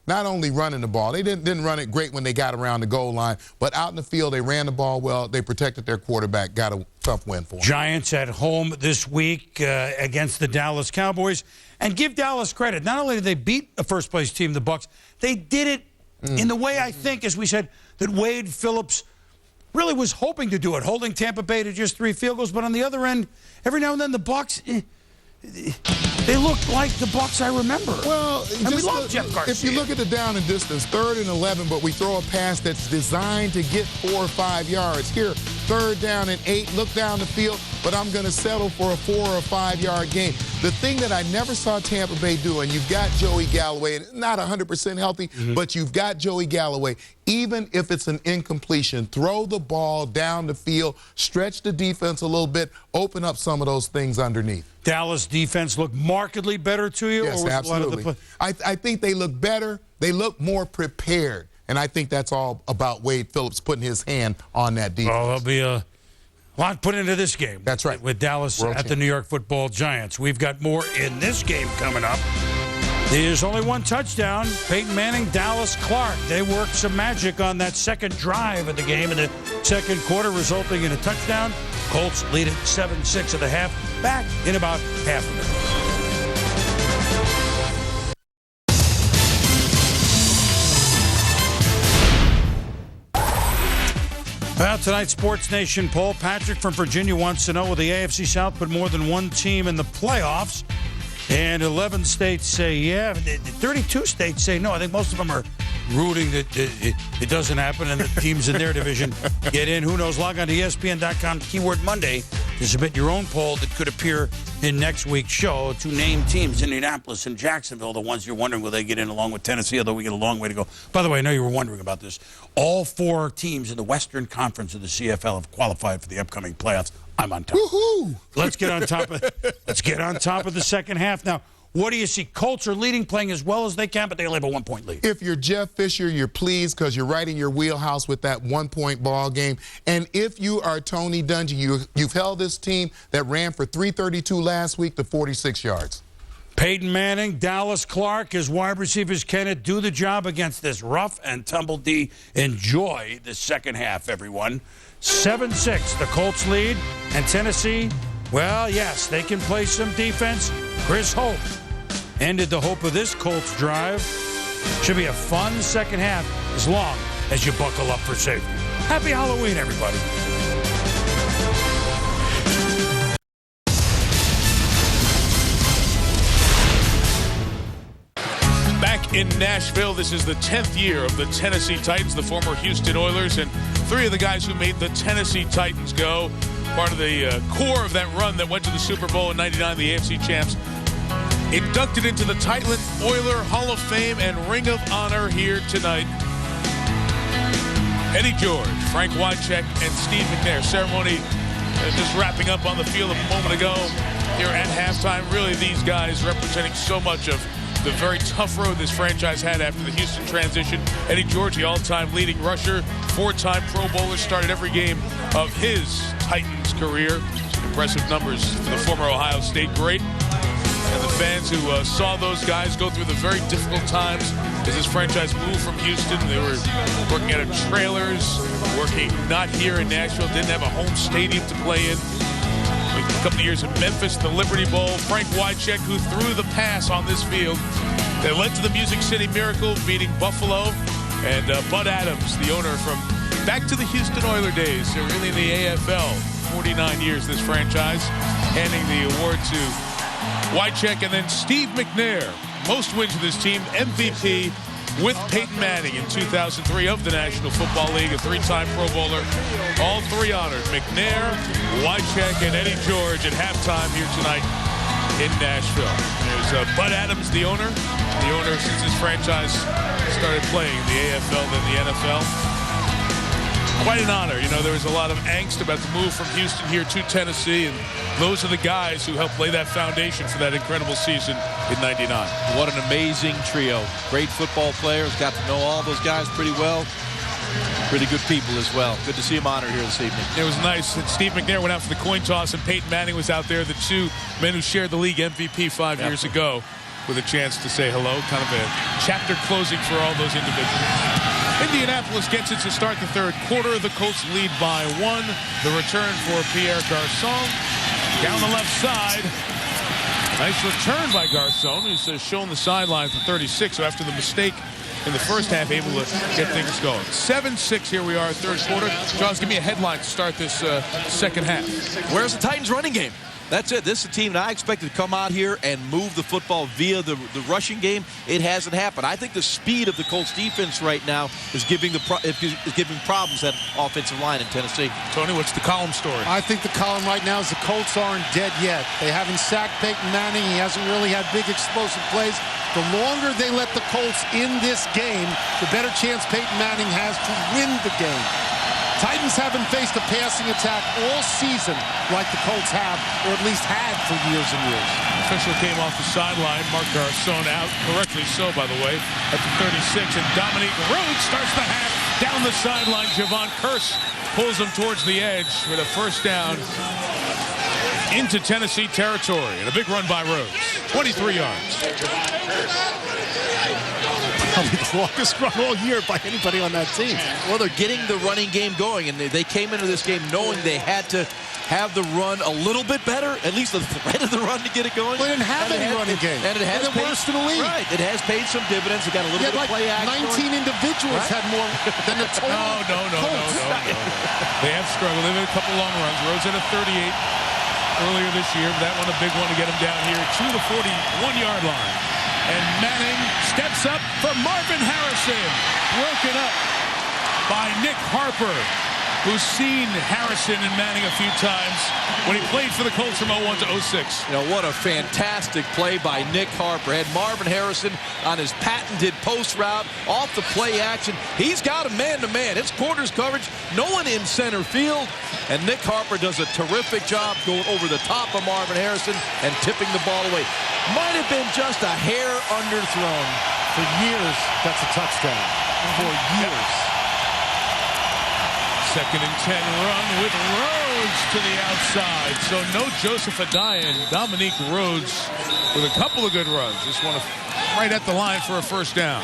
not only running the ball, they didn't run it great when they got around the goal line, but out in the field, they ran the ball well. They protected their quarterback, got a tough win for them. Giants at home this week against the Dallas Cowboys. And give Dallas credit. Not only did they beat a first-place team, the Bucs, they did it in the way, I think, as we said, that Wade Phillips really was hoping to do it, holding Tampa Bay to just 3 field goals. But on the other end, every now and then the Bucs, they look like the Bucs I remember. Well, and we love Jeff Garcia. If you look at the down and distance, 3rd and 11, but we throw a pass that's designed to get 4 or 5 yards. Here, 3rd down and 8, look down the field, but I'm going to settle for a 4 or 5 yard gain. The thing that I never saw Tampa Bay do, and you've got Joey Galloway, not 100% healthy, but you've got Joey Galloway. Even if it's an incompletion, throw the ball down the field, stretch the defense a little bit, open up some of those things underneath. Dallas defense look markedly better to you? Yes, or was absolutely. A lot of I think they look better. They look more prepared. And I think that's all about Wade Phillips putting his hand on that defense. Well, there'll be a lot put into this game. That's right. With Dallas World at the New York Football Giants. We've got more in this game coming up. There's only one touchdown. Peyton Manning, Dallas Clark. They worked some magic on that second drive of the game in the second quarter, resulting in a touchdown. Colts lead at 7-6 at the half. Back in about half a minute. Well, tonight's Sports Nation poll, Patrick from Virginia wants to know, will the AFC South put more than one team in the playoffs? And 11 states say yeah. 32 states say no. I think most of them are rooting that it doesn't happen and the teams in their division get in. Who knows? Log on to ESPN.com, keyword Monday, to submit your own poll that could appear in next week's show. 2 named teams, Indianapolis and Jacksonville, the ones you're wondering, will they get in along with Tennessee, although we get a long way to go. By the way, I know you were wondering about this. All 4 teams in the Western Conference of the CFL have qualified for the upcoming playoffs. I'm on top. Woohoo! Let's get on top of the second half now. What do you see? Colts are leading, playing as well as they can, but they only have a 1-point lead. If you're Jeff Fisher, you're pleased because you're right in your wheelhouse with that 1-point ball game. And if you are Tony Dungy, you've held this team that ran for 332 last week to 46 yards. Peyton Manning, Dallas Clark, as wide receivers, can it do the job against this rough and tumble D? Enjoy the second half, everyone. 7-6, the Colts lead. And Tennessee, well, yes, they can play some defense. Chris Hope ended the hope of this Colts drive. Should be a fun second half as long as you buckle up for safety. Happy Halloween, everybody. Back in Nashville, this is the 10th year of the Tennessee Titans, the former Houston Oilers, and 3 of the guys who made the Tennessee Titans go. Part of the core of that run that went to the Super Bowl in '99, the AFC champs. Inducted into the Titan Oiler Hall of Fame and Ring of Honor here tonight. Eddie George, Frank Wycheck, and Steve McNair. Ceremony just wrapping up on the field a moment ago here at halftime. Really, these guys representing so much of the very tough road this franchise had after the Houston transition. Eddie George, the all-time leading rusher, 4-time Pro Bowler, started every game of his Titans career. Impressive numbers for the former Ohio State great. And the fans who saw those guys go through the very difficult times as this franchise moved from Houston. They were working out of trailers, working not here in Nashville, didn't have a home stadium to play in. A couple of years in Memphis, the Liberty Bowl. Frank Wycheck, who threw the pass on this field that led to the Music City Miracle beating Buffalo. And Bud Adams, the owner from back to the Houston Oiler days, so really in the AFL, 49 years this franchise, handing the award to Wycheck. And then Steve McNair, most wins with his team, MVP with Peyton Manning in 2003 of the National Football League, a 3-time Pro Bowler. All 3 honored, McNair, Wycheck, and Eddie George at halftime here tonight in Nashville. There's Bud Adams, the owner since his franchise started playing in the AFL, then the NFL. Quite an honor. You know, there was a lot of angst about the move from Houston here to Tennessee, and those are the guys who helped lay that foundation for that incredible season in '99. What an amazing trio. Great football players. Got to know all those guys pretty well. Pretty good people as well. Good to see him honored here this evening. It was nice that Steve McNair went out for the coin toss, and Peyton Manning was out there, the 2 men who shared the league MVP 5 years ago. with a chance to say hello. Kind of a chapter closing for all those individuals. Indianapolis gets it to start the third quarter. The Colts lead by 1. The return for Pierre Garçon. Down the left side. Nice return by Garçon, who's shown the sideline for 36. So after the mistake in the first half, able to get things going. 7-6, here we are, third quarter. Jaws, give me a headline to start this second half. Where's the Titans running game? That's it. This is a team that I expected to come out here and move the football via the rushing game. It hasn't happened. I think the speed of the Colts defense right now is giving problems at offensive line in Tennessee. Tony, what's the column story? I think the column right now is the Colts aren't dead yet. They haven't sacked Peyton Manning. He hasn't really had big explosive plays. The longer they let the Colts in this game, the better chance Peyton Manning has to win the game. Titans haven't faced a passing attack all season like the Colts have, or at least had for years and years. Official came off the sideline. Mark Garçon out, correctly so, by the way, at the 36. And Dominique Rhodes starts the half down the sideline. Javon Curse pulls him towards the edge with a first down into Tennessee territory. And a big run by Rhodes. 23 yards. Probably the longest run all year by anybody on that team. Well, they're getting the running game going, and they came into this game knowing they had to have the run a little bit better, at least the threat of the run to get it going. They didn't have any running game. And it has paid, worse than the league. Right, it has paid some dividends. It got a little bit of play action. 19 individuals had more than the total. No. They have struggled. They've had a couple long runs. Rhodes had a 38 earlier this year, but that one a big one to get him down here to the 41-yard line. And Manning steps up for Marvin Harrison. Broken up by Nick Harper, who's seen Harrison and Manning a few times when he played for the Colts from 01 to 06. You know, what a fantastic play by Nick Harper. Had Marvin Harrison on his patented post route, off the play action. He's got a man-to-man. It's quarters coverage, no one in center field. And Nick Harper does a terrific job going over the top of Marvin Harrison and tipping the ball away. Might have been just a hair underthrown. For years, that's a touchdown. For years. Second and 10 run with Rhodes to the outside. So no Joseph Adai, and Dominique Rhodes with a couple of good runs. Just want to right at the line for a first down.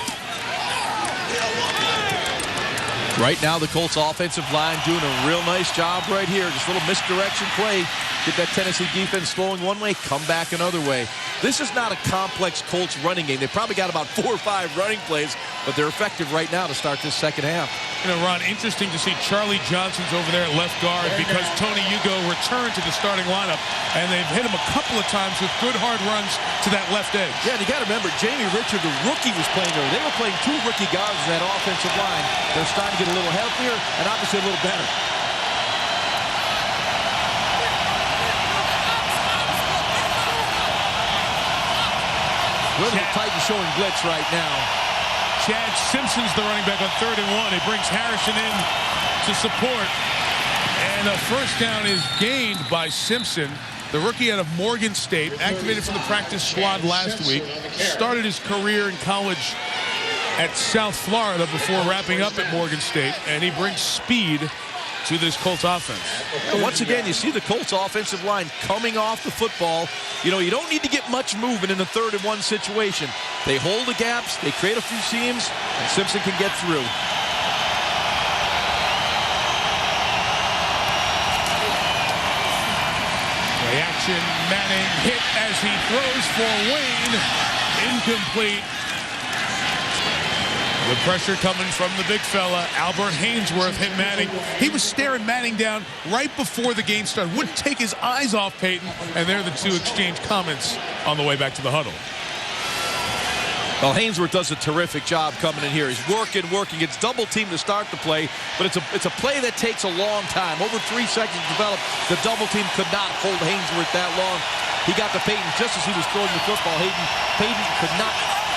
Right now, the Colts offensive line doing a real nice job right here. Just a little misdirection play. Get that Tennessee defense flowing one way, come back another way. This is not a complex Colts running game. They probably got about 4 or 5 running plays, but they're effective right now to start this second half. You know, Ron, interesting to see Charlie Johnson's over there at left guard because Tony Hugo returned to the starting lineup, and they've hit him a couple of times with good hard runs to that left edge. Yeah, and you got to remember, Jamie Richard, the rookie, was playing there. They were playing 2 rookie guards in that offensive line. They're starting to get a little healthier and obviously a little better. The Titans showing blitz right now. Chad Simpson's the running back on 3rd and 1. He brings Harrison in to support. And a first down is gained by Simpson, the rookie out of Morgan State, activated from the practice squad last week, started his career in college at South Florida before wrapping up at Morgan State, and he brings speed to this Colts offense. And once again, you see the Colts offensive line coming off the football. You know, you don't need to get much movement in a 3rd and 1 situation. They hold the gaps, they create a few seams, and Simpson can get through. Play action, Manning hit as he throws for Wayne. Incomplete. The pressure coming from the big fella, Albert Haynesworth, hit Manning. He was staring Manning down right before the game started. Wouldn't take his eyes off Peyton, and there the two exchange comments on the way back to the huddle. Well, Haynesworth does a terrific job coming in here. He's working. It's double team to start the play, but it's a play that takes a long time. Over 3 seconds to develop. The double team could not hold Haynesworth that long. He got to Peyton just as he was throwing the football. Peyton could not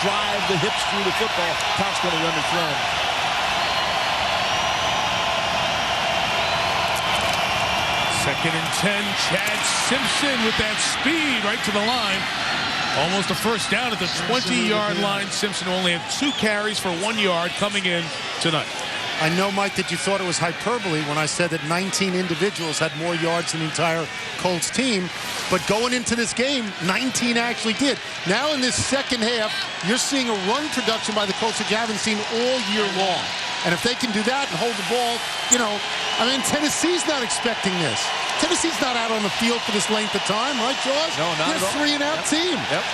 drive the hips through the football, consequently underthrown. Second and 10, Chad Simpson with that speed right to the line. Almost a first down at the 20-yard line. Simpson only had 2 carries for 1 yard coming in tonight. I know, Mike, that you thought it was hyperbole when I said that 19 individuals had more yards than the entire Colts team. But going into this game, 19 actually did. Now in this second half, you're seeing a run production by the Colts that you haven't seen all year long. And if they can do that and hold the ball, you know, I mean, Tennessee's not expecting this. Tennessee's not out on the field for this length of time, right, Jaws? No, not at all. They're a 3-and-out team. Yep.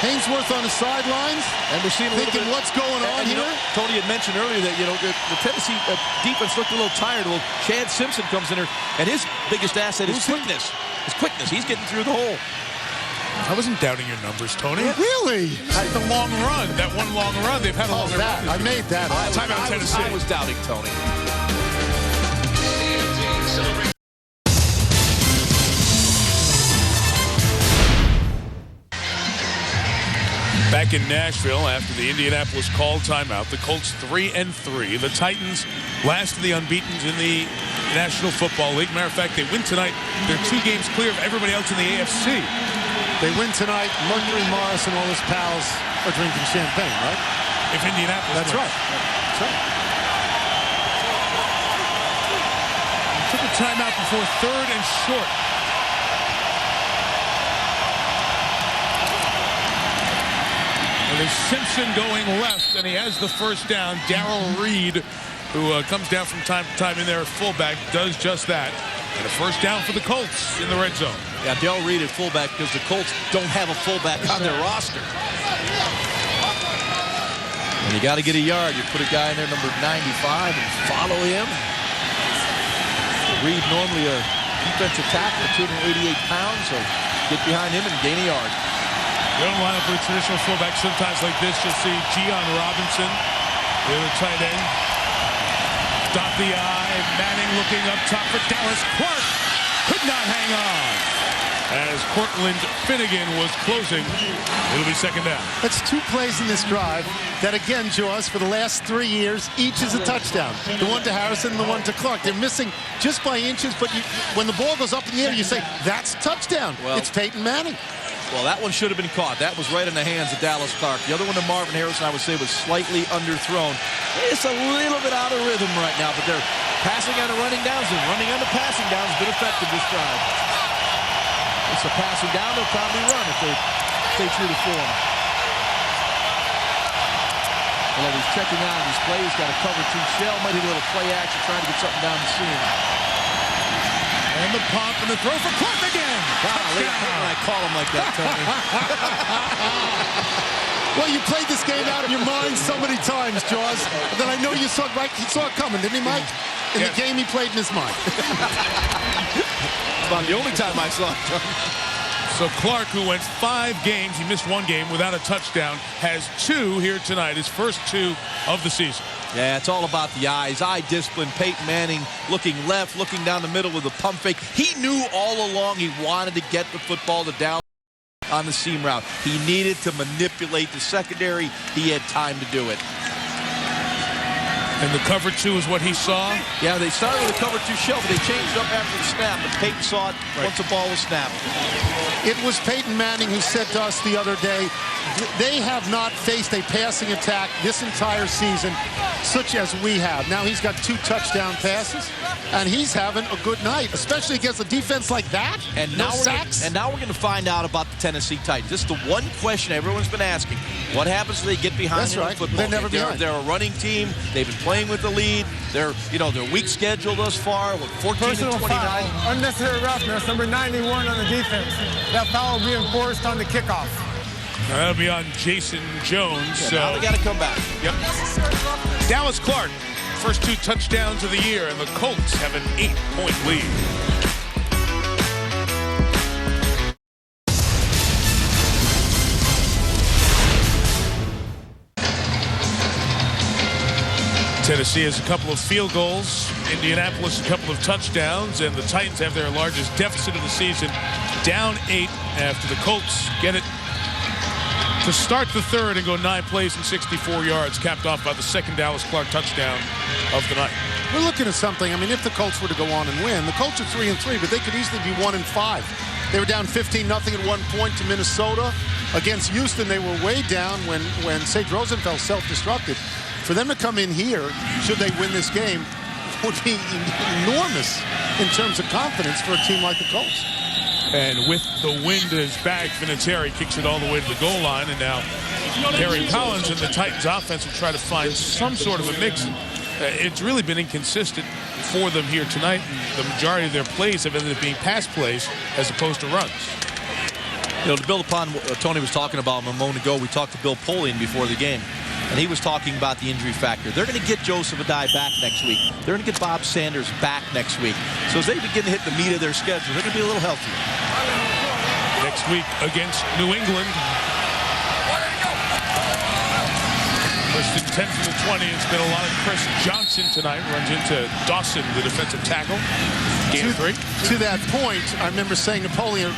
Hainsworth on the sidelines, and we're seeing thinking what's going on here. You know, Tony had mentioned earlier that, you know, the Tennessee defense looked a little tired. Well, Chad Simpson comes in there, and his biggest asset is quickness. His quickness. He's getting through the hole. I wasn't doubting your numbers, Tony. Really? The long run, that one long run, they've had a long run. I made that. Tennessee. I was doubting Tony. Back in Nashville after the Indianapolis called timeout, the Colts 3-3. The Titans last of the unbeatens in the National Football League. Matter of fact, they win tonight. They're 2 games clear of everybody else in the AFC. They win tonight. Mercury Morris and all his pals are drinking champagne, right? If Indianapolis That's wins. right. That's right. Took a timeout before 3rd and short. And it's Simpson going left, and he has the first down. Darrell Reed, who comes down from time to time in there at fullback, does just that. And a first down for the Colts in the red zone. Yeah, Darrell Reed at fullback because the Colts don't have a fullback on their roster. And you got to get a yard. You put a guy in there, number 95, and follow him. Reed normally a defensive tackle, 288 pounds, so get behind him and gain a yard. You don't line up with a traditional fullback. Sometimes like this, you'll see Gian Robinson, the other tight end. Dot the eye. Manning looking up top for Dallas. Clark could not hang on. As Cortland Finnegan was closing, it'll be second down. That's 2 plays in this drive that, again, Jaws, for the last 3 years, each is a touchdown. The one to Harrison and the one to Clark. They're missing just by inches, but when the ball goes up in the air, you say, that's touchdown. Well, it's Peyton Manning. Well, that one should have been caught. That was right in the hands of Dallas Clark. The other one to Marvin Harrison, I would say, was slightly underthrown. It's a little bit out of rhythm right now, but they're passing on the running downs, and running on the passing downs has been effective this drive. It's a passing down, they'll probably run if they stay true to form. Well, he's checking out on his play. He's got a cover 2 shell, might need a little play action, trying to get something down the seam. And the pump and the throw for Clark again. Golly, I call him like that, Tony. Well, you played this game out in your mind so many times, Jaws, that I know you saw it, right? He saw it coming, didn't he, Mike? In the game he played in his mind. It's about the only time I saw it, Tony. So Clark, who went 5 games, he missed 1 game without a touchdown, has 2 here tonight, his first 2 of the season. Yeah, it's all about the eyes. Eye discipline. Peyton Manning looking left, looking down the middle with a pump fake. He knew all along he wanted to get the football to Dallas on the seam route. He needed to manipulate the secondary. He had time to do it. And the cover 2 is what he saw? Yeah, they started with a cover 2 shell, but they changed up after the snap. But Peyton saw it once the ball was snapped. It was Peyton Manning who said to us the other day, they have not faced a passing attack this entire season such as we have. Now he's got 2 touchdown passes, and he's having a good night, especially against a defense like that. And no now sacks. And now we're going to find out about the Tennessee Titans. This is the one question everyone's been asking. What happens if they get behind in the football They're never game? behind. They're a running team. They've been playing with the lead. They're, you know, their weak schedule thus far, with 14 Personal and 29. foul, unnecessary roughness, number 91 on the defense. That foul will be enforced on the kickoff. That'll be on Jason Jones. Now they got to come back. Yep. Dallas Clark, first 2 touchdowns of the year, and the Colts have an 8-point lead. Tennessee has a couple of field goals. Indianapolis a couple of touchdowns. And the Titans have their largest deficit of the season. Down 8 after the Colts get it to start the third and go 9 plays and 64 yards, capped off by the second Dallas Clark touchdown of the night. We're looking at something. I mean, if the Colts were to go on and win, the Colts are 3-3, but they could easily be 1-5. They were down 15-0 at one point to Minnesota. Against Houston, they were way down when Sage Rosenfeld self-destructed. for them to come in here, should they win this game, would be enormous in terms of confidence for a team like the Colts. And with the wind at his back, Vinatieri kicks it all the way to the goal line, and now Terry Collins and the Titans offense will try to find some sort of a mix. It's really been inconsistent for them here tonight. The majority of their plays have ended up being pass plays as opposed to runs. You know, to build upon what Tony was talking about a moment ago, we talked to Bill Polian before the game, and he was talking about the injury factor. They're going to get Joseph Adai back next week. They're going to get Bob Sanders back next week. So as they begin to hit the meat of their schedule, they're going to be a little healthier. Next week against New England. First and 10 from the 20. It's been a lot of Chris Johnson tonight. Runs into Dawson, the defensive tackle. Game 3. To that point, I remember saying Napoleon,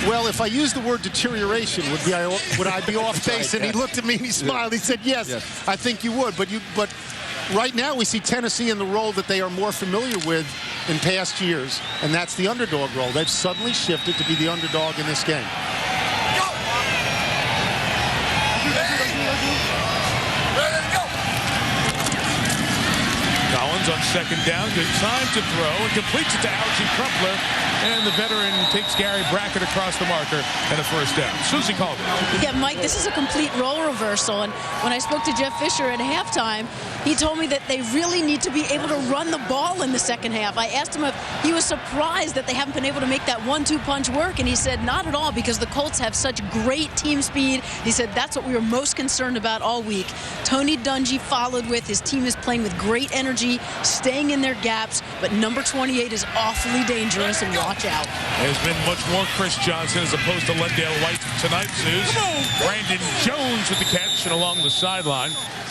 well, if I use the word deterioration, would I be off base? And he looked at me and he smiled. He said, yes, I think you would. But right now we see Tennessee in the role that they are more familiar with in past years, and that's the underdog role. They've suddenly shifted to be the underdog in this game. Collins on second down, good time to throw, and completes it to Algie Crumpler, and the veteran takes Gary Brackett across the marker and a first down. Susie Calder. Yeah, Mike, this is a complete role reversal, and when I spoke to Jeff Fisher at halftime, he told me that they really need to be able to run the ball in the second half. I asked him if he was surprised that they haven't been able to make that 1-2 punch work, and he said not at all, because the Colts have such great team speed. He said that's what we were most concerned about all week. Tony Dungy followed with his team is playing with great energy, staying in their gaps, but number 28 is awfully dangerous, and watch out. There's been much more Chris Johnson as opposed to Lendale White tonight, Suze. Brandon Jones with the catch and along the sideline.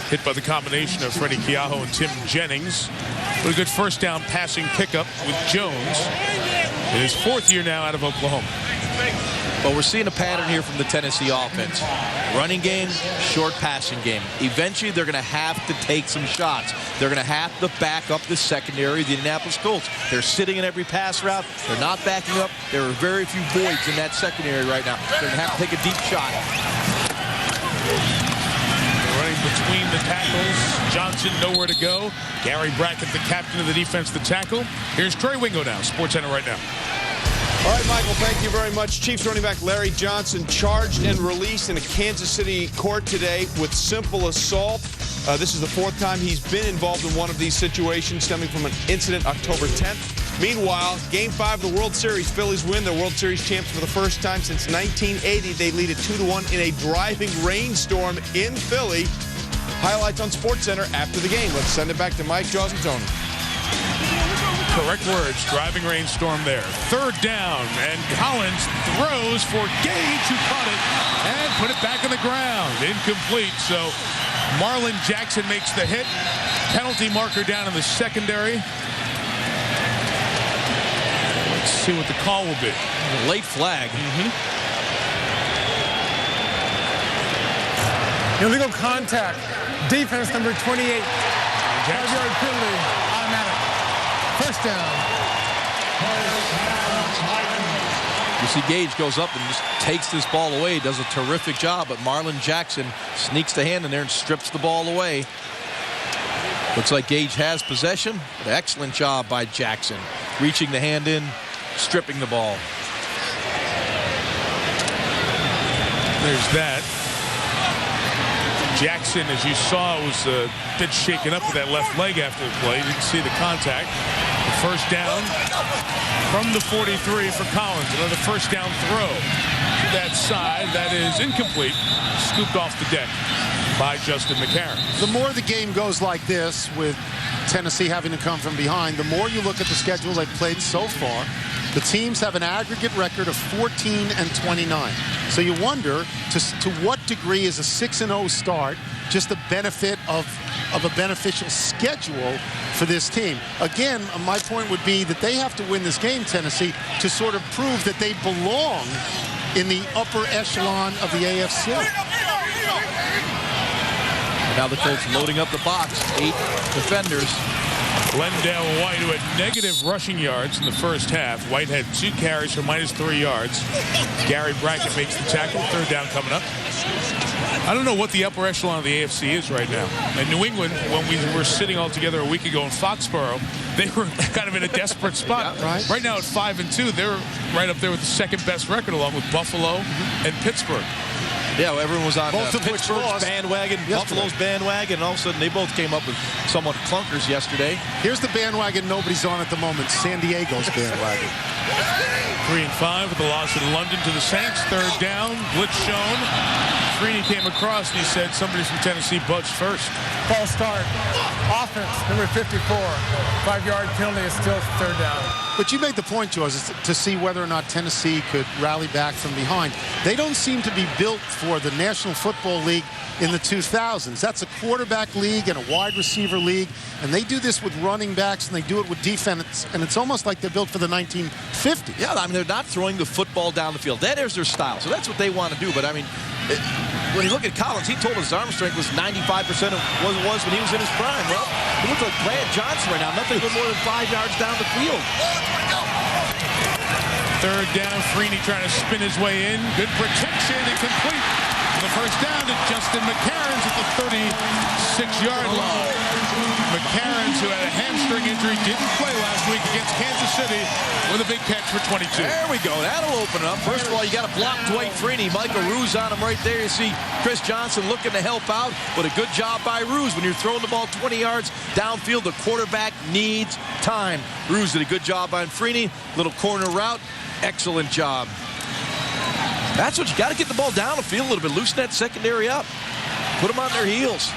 Hit by the combination of Freddie Keaho and Tim Jennings. But a good first down passing pickup with Jones. In his 4th year now out of Oklahoma. But we're seeing a pattern here from the Tennessee offense. Running game, short passing game. Eventually, they're going to have to take some shots. They're going to have to back up the secondary of the Indianapolis Colts. They're sitting in every pass route. They're not backing up. There are very few voids in that secondary right now. They're going to have to take a deep shot. Running between the tackles. Johnson nowhere to go. Gary Brackett, the captain of the defense, the tackle. Here's Trey Wingo now, SportsCenter right now. All right, Michael, thank you very much. Chiefs running back Larry Johnson charged and released in a Kansas City court today with simple assault. This is the 4th time he's been involved in one of these situations stemming from an incident October 10th. Meanwhile, Game 5 of the World Series, Phillies win. They're World Series champs for the first time since 1980. They lead it 2-1 in a driving rainstorm in Philly. Highlights on SportsCenter after the game. Let's send it back to Mike, Jaws, and Tony. Correct words, driving rainstorm there. 3rd down, and Collins throws for Gage, who caught it and put it back on the ground. Incomplete, so Marlon Jackson makes the hit. Penalty marker down in the secondary. Let's see what the call will be. Late flag. Illegal contact. Defense number 28. 5-yard penalty. Automatic. First down. You see Gage goes up and just takes this ball away. Does a terrific job, but Marlon Jackson sneaks the hand in there and strips the ball away. Looks like Gage has possession. But excellent job by Jackson. Reaching the hand in, stripping the ball. There's that. Jackson, as you saw, was a bit shaken up with that left leg after the play. You didn't see the contact. The first down from the 43 for Collins. Another first down throw to that side. That is incomplete. Scooped off the deck by Justin McCarron. The more the game goes like this, with Tennessee having to come from behind, the more you look at the schedule they've played so far, the teams have an aggregate record of 14-29. So you wonder to what degree is a 6-0 start just the benefit of a beneficial schedule for this team. Again, my point would be that they have to win this game, Tennessee, to sort of prove that they belong in the upper echelon of the AFC. Now the Colts loading up the box. 8 defenders. Lendell White, who had negative rushing yards in the first half. White had 2 carries for -3 yards. Gary Brackett makes the tackle. 3rd down coming up. I don't know what the upper echelon of the AFC is right now. In New England, when we were sitting all together a week ago in Foxborough, they were kind of in a desperate spot. Yeah, right now at 5-2, they're right up there with the 2nd best record, along with Buffalo and Pittsburgh. Yeah, well, everyone was on Both of which Pittsburgh's lost bandwagon, yesterday. Buffalo's bandwagon, and all of a sudden they both came up with somewhat clunkers yesterday. Here's the bandwagon nobody's on at the moment, San Diego's bandwagon. 3 and 5 with the loss in London to the Saints. 3rd down, blitz shown. Freeney came across and he said somebody from Tennessee budged first. False start. Offense, number 54. 5-yard penalty is still 3rd down. But you made the point, George, to see whether or not Tennessee could rally back from behind. They don't seem to be built for the National Football League in the 2000s. That's a quarterback league and a wide receiver league, and they do this with running backs, and they do it with defense, and it's almost like they're built for the 1950s. Yeah, I mean, they're not throwing the football down the field. That is their style, so that's what they want to do. But, I mean, when you look at Collins, he told us his arm strength was 95% of what it was when he was in his prime. Well, he looks like Brad Johnson right now. Nothing but more than 5 yards down the field. 3rd down, Freeney trying to spin his way in. Good protection and complete. The 1st down to Justin McCarron at the 36-yard line. McCarron, who had a hamstring injury, didn't play last week against Kansas City with a big catch for 22. There we go. That'll open up. First of all, you got to block Dwight Freeney. Michael Ruse on him right there. You see Chris Johnson looking to help out, but a good job by Ruse. When you're throwing the ball 20 yards downfield, the quarterback needs time. Ruse did a good job on Freeney. Little corner route. Excellent job. That's what you got to get the ball down the field a little bit. Loosen that secondary up. Put them on their heels.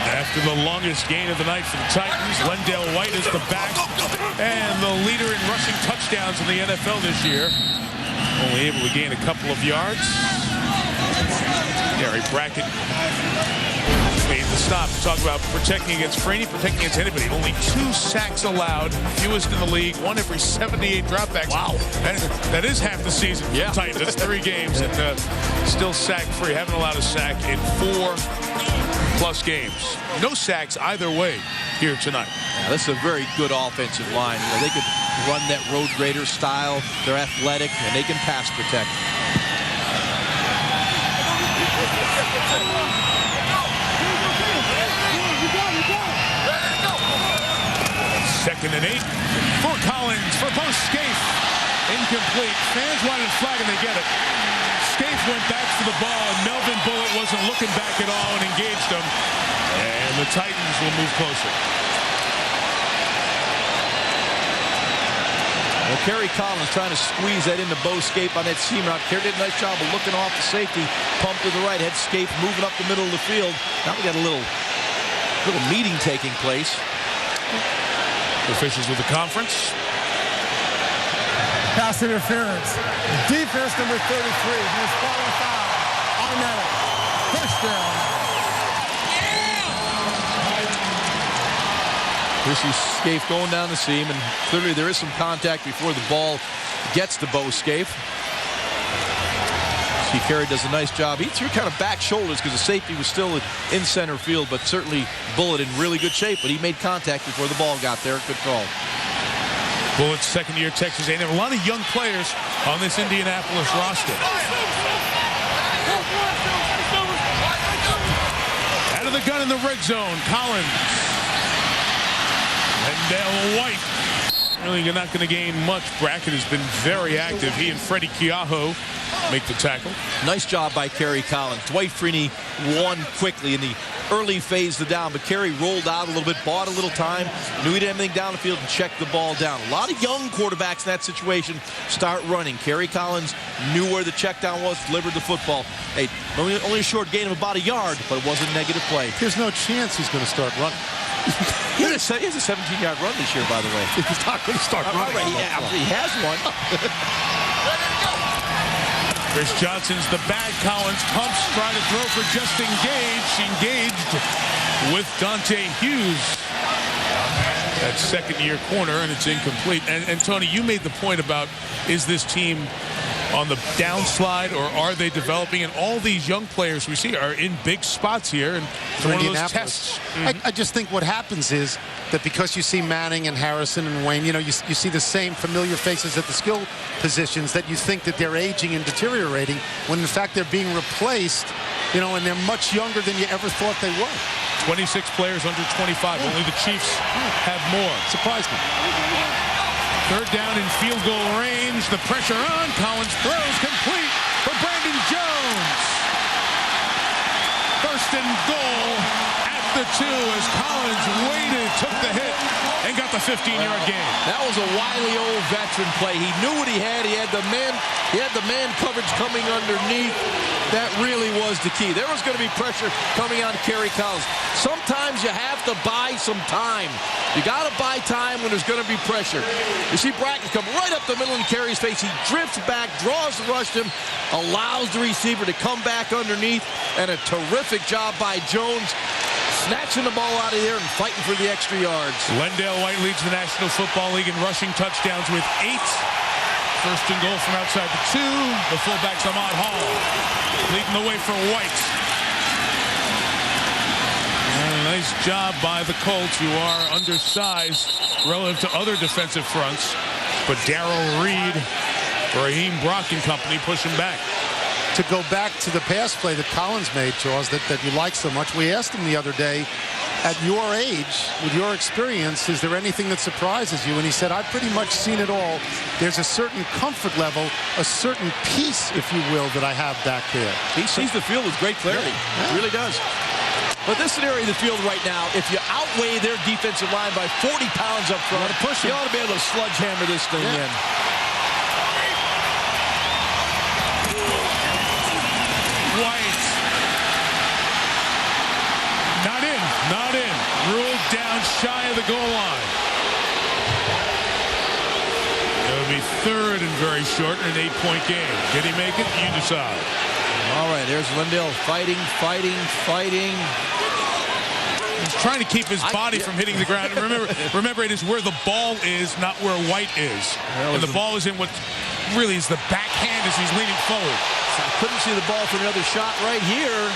After the longest gain of the night for the Titans, Lendell White is the back and the leader in rushing touchdowns in the NFL this year. Only able to gain a couple of yards. Gary Brackett made the stop to talk about protecting against Freeney, protecting against anybody. Only 2 sacks allowed, fewest in the league, 1 every 78 dropbacks. Wow. That is half the season for the Titans. That's 3 games and still sack-free. Haven't allowed a sack in 4+ games. No sacks either way here tonight. Yeah, this is a very good offensive line. You know, they could run that road grader style. They're athletic, and they can pass protect. 2nd and 8 for Collins for post Scaife. Incomplete. Fans wanted a flag and they get it. Scaife went back for the ball and Melvin Bullitt wasn't looking back at all and engaged him. And the Titans will move closer. Well, Kerry Collins trying to squeeze that into Bo Scaife on that seam route. Kerry did a nice job of looking off the safety. Pump to the right. Had Scaife moving up the middle of the field. Now we got a little meeting taking place. Officials with the conference. Pass interference. Defense number 33. He's falling foul. Automatic. 1st down. Here's Scaife going down the seam, and clearly there is some contact before the ball gets to Bo Scaife. See, Kerry does a nice job. He threw kind of back shoulders because the safety was still in center field, but certainly Bullitt in really good shape, but he made contact before the ball got there. Good call. Bullitt, 2nd year Texas A&M. A lot of young players on this Indianapolis roster. Out of the gun in the red zone, Collins. Lendell White. Really, you're not going to gain much. Brackett has been very active. He and Freddie Keaho make the tackle. Nice job by Kerry Collins. Dwight Freeney won quickly in the early phase of the down, but Kerry rolled out a little bit, bought a little time, knew he didn't have anything down the field, and checked the ball down. A lot of young quarterbacks in that situation start running. Kerry Collins knew where the check down was, delivered the football. Hey, only a short gain of about a yard, but it wasn't a negative play. There's no chance he's going to start running. He has a 17-yard run this year, by the way. He's not going to start running. He has one. Chris Johnson's the bag. Collins pumps, trying to throw for just engaged with Dante Hughes. That 2nd-year corner, and it's incomplete. And Tony, you made the point about, is this team on the downslide, or are they developing? And all these young players we see are in big spots here, and it's one of those tests. I just think what happens is that because you see Manning and Harrison and Wayne, you see the same familiar faces at the skill positions, that you think that they're aging and deteriorating, when in fact they're being replaced, and they're much younger than you ever thought they were. 26 players under 25. Only the Chiefs have more. Surprised me. Third down in field goal range. The pressure on. Collins throws complete for Brandon Jones. First and goal at the 2 as Collins waited, took the hit, and got the 15-yard gain. That was a wily old veteran play. He knew what he had. He had the man coverage coming underneath. That really was the key. There was going to be pressure coming on Kerry Collins. Sometimes you have to buy some time. You got to buy time when there's going to be pressure. You see Brackett come right up the middle in Kerry's face. He drifts back, draws the rush to him, allows the receiver to come back underneath, and a terrific job by Jones, snatching the ball out of there and fighting for the extra yards. Lendale White leads the National Football League in rushing touchdowns with 8. First and goal from outside the 2. The fullback's Ahmad Hall leading the way for White. And a nice job by the Colts, who are undersized relative to other defensive fronts. But Darrell Reed, Raheem Brock and company pushing back. To go back to the pass play that Collins made, Charles, that you like so much, we asked him the other day, at your age, with your experience, is there anything that surprises you? And he said, I've pretty much seen it all. There's a certain comfort level, a certain peace, if you will, that I have back there. He sees the field with great clarity. Yeah. He really does. But this area of the field right now, if you outweigh their defensive line by 40 pounds up front, you ought to be able to sledgehammer this thing in. White. Not in. Ruled down shy of the goal line. It'll be third and very short in an 8-point game. Did he make it? You decide. All right, there's Lendale fighting. He's trying to keep his body from hitting the ground. Remember, it is where the ball is, not where White is. And the ball is in what really is the backhand as he's leaning forward. I couldn't see the ball for another shot right here.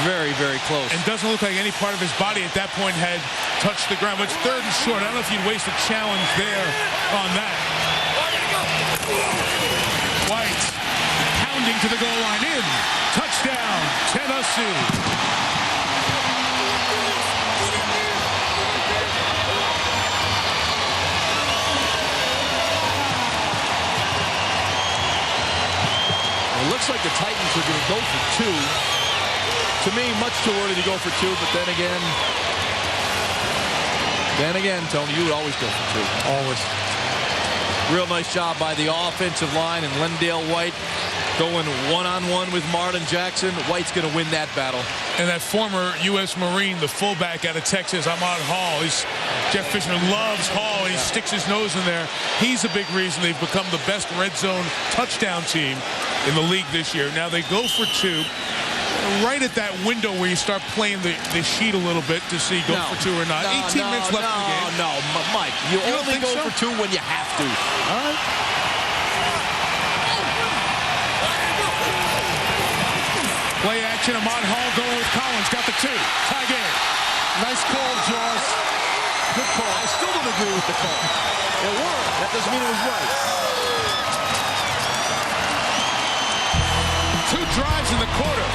Very, very close. And doesn't look like any part of his body at that point had touched the ground. But it's third and short. I don't know if you'd waste a challenge there on that. White pounding to the goal line in. Touchdown, Tennessee. It looks like the Titans are going to go for 2. To me, much too early to go for 2, but then again, Tony, you would always go for 2. Always. Real nice job by the offensive line, and Lendale White going one-on-one with Marlon Jackson. White's going to win that battle. And that former U.S. Marine, the fullback out of Texas, Ahmad Hall. Jeff Fisher loves Hall. He sticks his nose in there. He's a big reason they've become the best red zone touchdown team in the league this year. Now they go for 2. Right at that window where you start playing the sheet a little bit to see go for 2 or not. 18 minutes left in the game. No, Mike. You only go for 2 when you have to. All right. Play action. Ahmad Hall going with Collins. Got the 2. Tie game. Nice call, Jaws. Good call. I still don't agree with the call. It worked. That doesn't mean it was right. 2 drives in the quarter.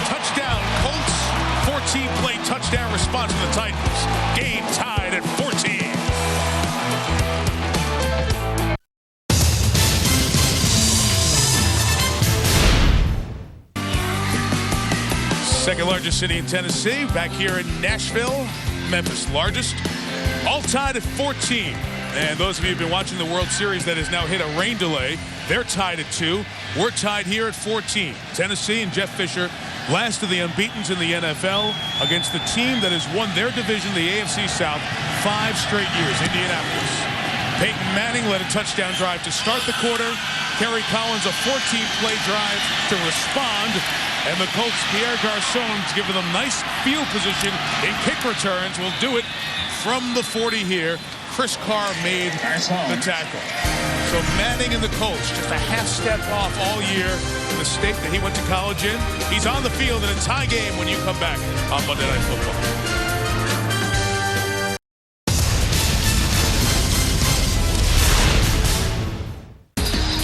Touchdown, Colts. 14-play touchdown response from the Titans. Game tied at 14. Second largest city in Tennessee. Back here in Nashville, Memphis largest. All tied at 14. And those of you who've been watching the World Series that has now hit a rain delay, they're tied at 2. We're tied here at 14. Tennessee and Jeff Fisher, last of the unbeatens in the NFL, against the team that has won their division, the AFC South, 5 straight years, Indianapolis. Peyton Manning led a touchdown drive to start the quarter. Kerry Collins a 14-play drive to respond. And the Colts, Pierre Garçon's giving them nice field position in kick returns. Will do it from the 40 here. Chris Carr made the tackle. So Manning and the Colts, just a half step off all year in the state that he went to college in. He's on the field in a tie game when you come back on Monday Night Football.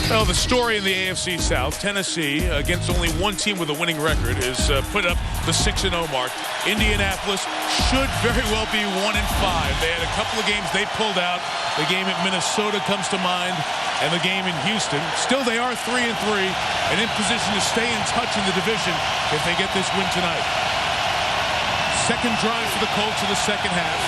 Well, the story in the AFC South, Tennessee, against only one team with a winning record, is put up the 6-0 mark. Indianapolis should very well be 1-5. They had a couple of games they pulled out. The game at Minnesota comes to mind, and the game in Houston. Still, they are 3-3 and in position to stay in touch in the division if they get this win tonight. Second drive for the Colts in the second half.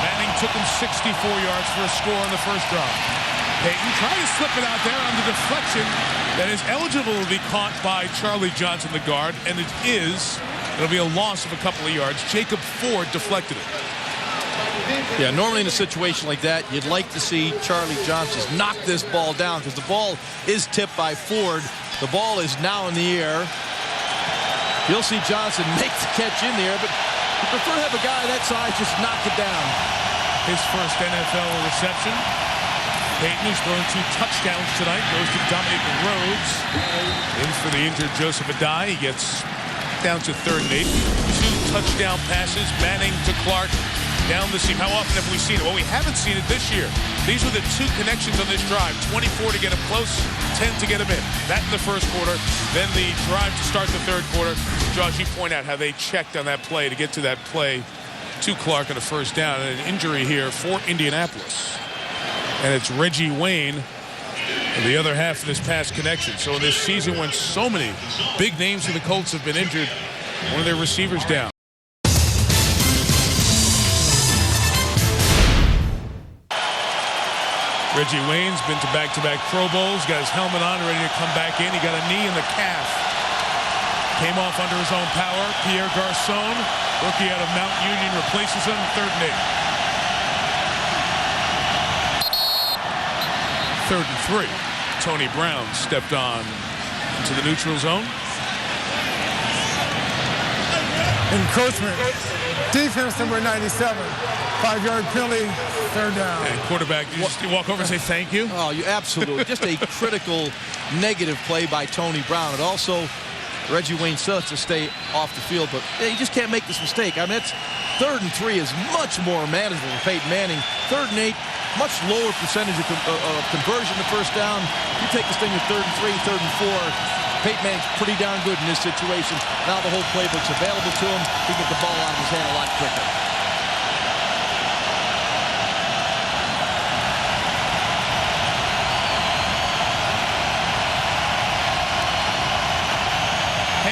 Manning took him 64 yards for a score on the first drive. Peyton trying to slip it out there on the deflection that is eligible to be caught by Charlie Johnson, the guard, and it is. It'll be a loss of a couple of yards. Jacob Ford deflected it. Yeah, normally in a situation like that, you'd like to see Charlie Johnson knock this ball down because the ball is tipped by Ford. The ball is now in the air. You'll see Johnson make the catch in there, but you prefer to have a guy that size just knock it down. His first NFL reception. Peyton, who's thrown 2 touchdowns tonight, goes to Dominic Rhodes. In for the injured Joseph Adai. He gets down to 3rd and 8. 2 touchdown passes. Manning to Clark down the seam. How often have we seen it? Well, we haven't seen it this year. These were the 2 connections on this drive. 24 to get him close, 10 to get him in. That in the first quarter. Then the drive to start the third quarter. Josh, you point out how they checked on that play to get to that play to Clark on a first down. And an injury here for Indianapolis. And it's Reggie Wayne in the other half of this pass connection. So in this season when so many big names of the Colts have been injured, one of their receivers down. Reggie Wayne's been to back-to-back Pro Bowls, got his helmet on, ready to come back in. He got a knee in the calf. Came off under his own power. Pierre Garçon, rookie out of Mount Union, replaces him, 3rd and 8. 3rd and 3. Tony Brown stepped on into the neutral zone. Encroachment. Defense number 97. 5-yard penalty, 3rd down. And quarterback, you just walk over and say thank you? Oh, you absolutely. Just a critical negative play by Tony Brown. And also, Reggie Wayne still has to stay off the field, but you just can't make this mistake. I mean, it's 3rd and 3 is much more manageable for Peyton Manning. 3rd and 8. Much lower percentage of conversion to first down. You take this thing to 3rd and 3, 3rd and 4. Peyton Manning's pretty darn good in this situation. Now the whole playbook's available to him. He can get the ball out of his hand a lot quicker.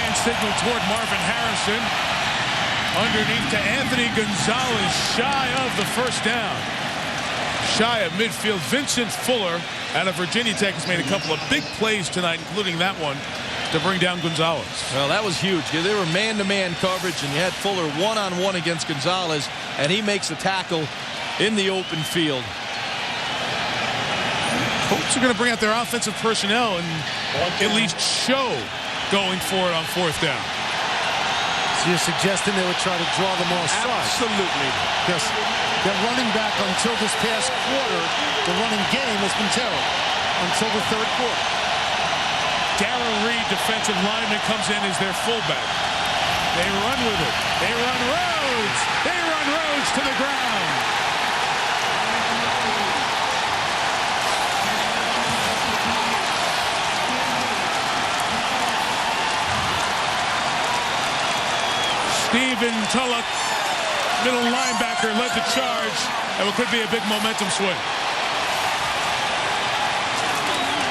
Hand signal toward Marvin Harrison. Underneath to Anthony Gonzalez, shy of the first down. Shy of midfield. Vincent Fuller out of Virginia Tech has made a couple of big plays tonight, including that one to bring down Gonzalez. Well, that was huge. They were man-to-man coverage, and you had Fuller one-on-one against Gonzalez, and he makes the tackle in the open field. Colts are going to bring out their offensive personnel and at least show going for it on 4th down. So you're suggesting they would try to draw them all sides? Absolutely. Yes. Their running back until this past quarter, the running game has been terrible until the 3rd quarter. Darrell Reed, defensive lineman, comes in as their fullback. They run with it. They run Rhodes. They run Rhodes to the ground. Stephen Tulloch, middle linebacker, led the charge, and what could be a big momentum swing.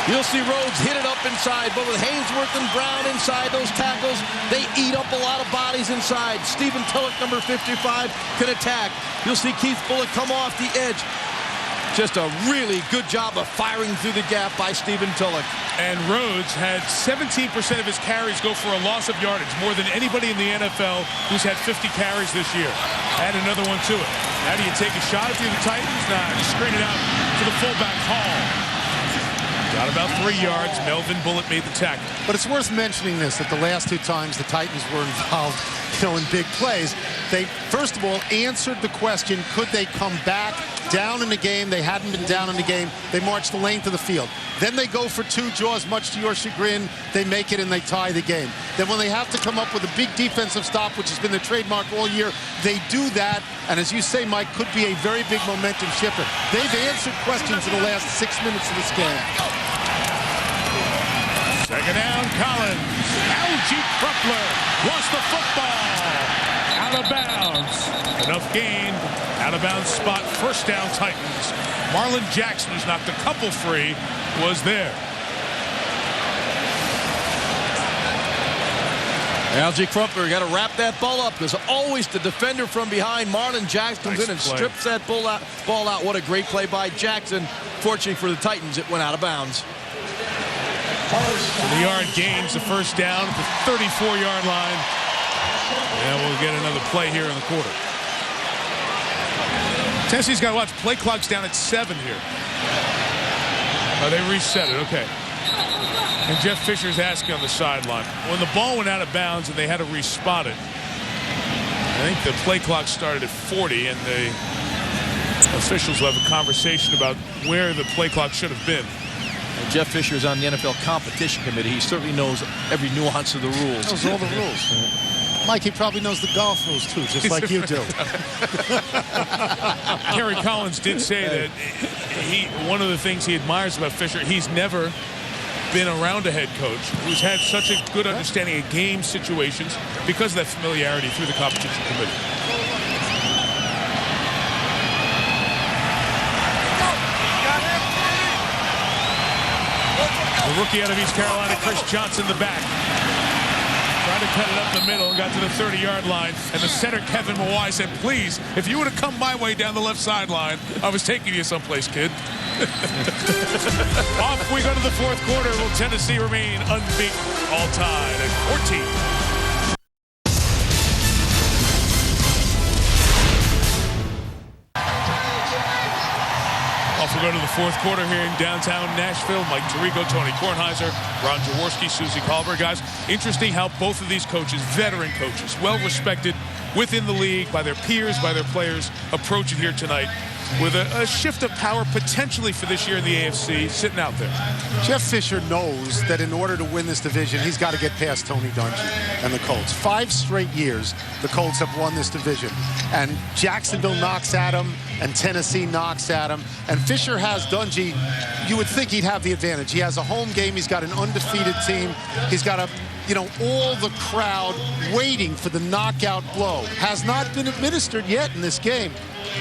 You'll see Rhodes hit it up inside, but with Haynesworth and Brown inside those tackles, they eat up a lot of bodies inside. Stephen Tulloch, number 55, can attack. You'll see Keith Bullock come off the edge. Just a really good job of firing through the gap by Stephen Tulloch. And Rhodes had 17% of his carries go for a loss of yardage, more than anybody in the NFL who's had 50 carries this year. Add another one to it. How do you take a shot at the Titans? Nah, just screen it out to the fullback, Hall. Got about 3 yards. Melvin Bullitt made the tackle. But it's worth mentioning this, that the last 2 times the Titans were involved, in big plays, They, first of all, answered the question, could they come back down in the game? They hadn't been down in the game. They marched the length of the field. Then they go for 2 draws, much to your chagrin. They make it and they tie the game. Then when they have to come up with a big defensive stop, which has been the trademark all year, they do that. And as you say, Mike, could be a very big momentum shifter. They've answered questions in the last 6 minutes of this game. Second down, Collins. Algie Crumpler lost the football. Out of bounds. Enough gain. Out of bounds spot. First down, Titans. Marlon Jackson, who's knocked a couple free, was there. Algie Crumpler got to wrap that ball up because always the defender from behind. Marlon Jackson comes in and strips that ball out. What a great play by Jackson. Fortunately for the Titans, it went out of bounds. The yard gains the first down at the 34-yard line. And we'll get another play here in the quarter. Tennessee's got to watch. Play clock's down at 7 here. Oh, they reset it. Okay. And Jeff Fisher's asking on the sideline. When the ball went out of bounds and they had to respot it, I think the play clock started at 40, and the officials will have a conversation about where the play clock should have been. Jeff Fisher is on the NFL competition committee. He certainly knows every nuance of the rules. Knows all the rules. Mike, he probably knows the golf rules, too, just like you do. Kerry Collins did say that one of the things he admires about Fisher, he's never been around a head coach who's had such a good understanding of game situations because of that familiarity through the competition committee. The rookie out of East Carolina, Chris Johnson, the back. Tried to cut it up the middle and got to the 30-yard line. And the center, Kevin Moreeeee, said, please, if you would have come my way down the left sideline, I was taking you someplace, kid. Off we go to the fourth quarter. Will Tennessee remain unbeaten all tied at 14? Off we go to the fourth quarter here in downtown Nashville. Mike Tirico, Tony Kornheiser, Ron Jaworski, Susie Colbert. Guys, interesting how both of these coaches, veteran coaches, well-respected within the league by their peers, by their players, approach it here tonight with a shift of power potentially for this year in the AFC sitting out there. Jeff Fisher knows that in order to win this division, he's got to get past Tony Dungy and the Colts. 5 straight years, the Colts have won this division. And Jacksonville knocks at him, and Tennessee knocks at him. And Fisher has Dungy. You would think he'd have the advantage. He has a home game. He's got an undefeated team. He's got all the crowd waiting for the knockout blow. Has not been administered yet in this game.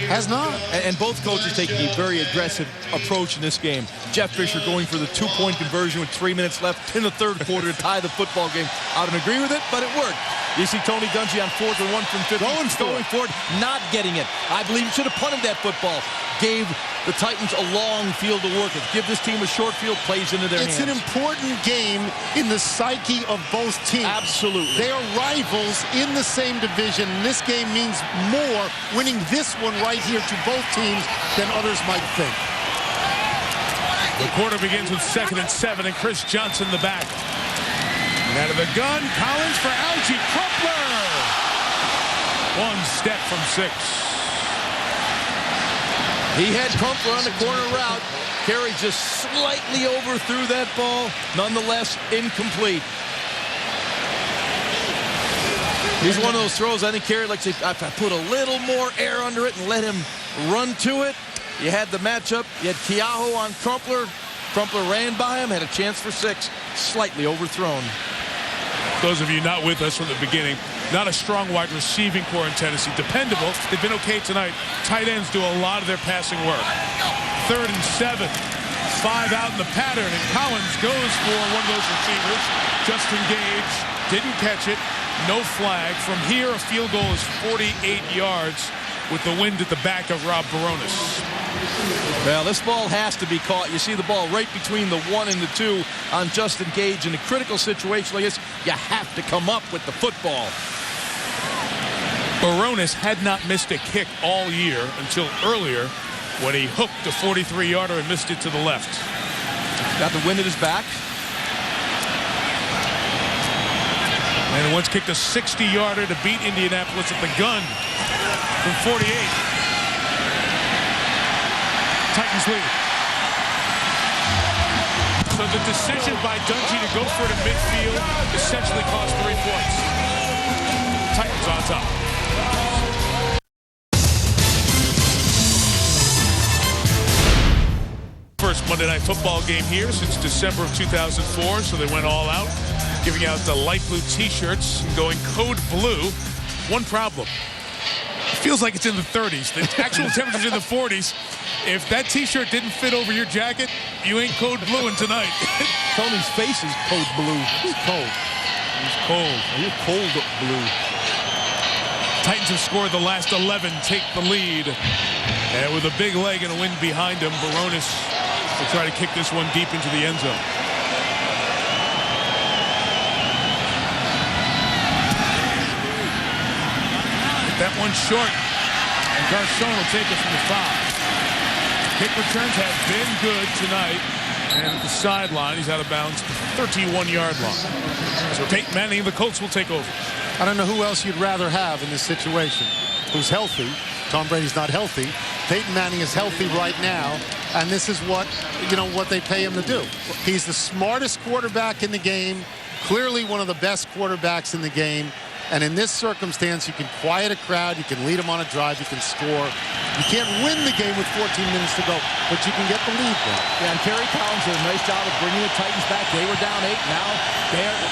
Has not. And both coaches taking a very aggressive approach in this game. Jeff Fisher going for the 2-point conversion with 3 minutes left in the third quarter to tie the football game. I don't agree with it, but it worked. You see Tony Dungy on 4th and 1 from 50. Going for it, not getting it. I believe he should have punted that football. Gave the Titans a long field to work with. Give this team a short field, plays into their hands. It's an important game in the psyche of both teams. Absolutely. They are rivals in the same division. This game means more winning this one right here to both teams than others might think. The quarter begins with 2nd and 7, and Chris Johnson the back. And out of the gun, Collins for Algie Crumpler. 1 step from 6. He had Crumpler on the corner route. Carey just slightly overthrew that ball. Nonetheless, incomplete. He's one of those throws I think Carey likes to put a little more air under it and let him run to it. You had the matchup. You had Keaho on Crumpler. Crumpler ran by him, had a chance for 6. Slightly overthrown. Those of you not with us from the beginning, not a strong wide receiving core in Tennessee. Dependable. They've been okay tonight. Tight ends do a lot of their passing work. 3rd and 7. 5 out in the pattern, and Collins goes for one of those receivers. Justin Gage didn't catch it. No flag. From here, a field goal is 48 yards with the wind at the back of Rob Baronis. Well, this ball has to be caught. You see the ball right between the 1 and the 2 on Justin Gage. In a critical situation like this, you have to come up with the football. Baronis had not missed a kick all year until earlier when he hooked a 43-yarder and missed it to the left. Got the wind at his back. And once kicked a 60-yarder to beat Indianapolis at the gun from 48. Titans lead. So the decision by Dungy to go for it at midfield essentially cost 3 points. Titans on top. First Monday Night Football game here since December of 2004, so they went all out, giving out the light blue T-shirts and going code blue. One problem. It feels like it's in the 30s. The actual temperature's in the 40s. If that T-shirt didn't fit over your jacket, you ain't code blueing tonight. Tony's face is code blue. He's cold. He's cold. You're cold blue. Titans have scored the last 11, take the lead. And with a big leg and a wind behind him, Baronis will try to kick this one deep into the end zone. That one short, and Garcon will take it from the 5. Kick returns have been good tonight, and at the sideline, he's out of bounds to the 31-yard line. So Peyton Manning and the Colts will take over. I don't know who else you'd rather have in this situation. Who's healthy? Tom Brady's not healthy. Peyton Manning is healthy right now, and this is what they pay him to do. He's the smartest quarterback in the game, clearly one of the best quarterbacks in the game. And in this circumstance, you can quiet a crowd, you can lead them on a drive, you can score. You can't win the game with 14 minutes to go, but you can get the lead there. Yeah, and Kerry Collins did a nice job of bringing the Titans back. They were down 8. Now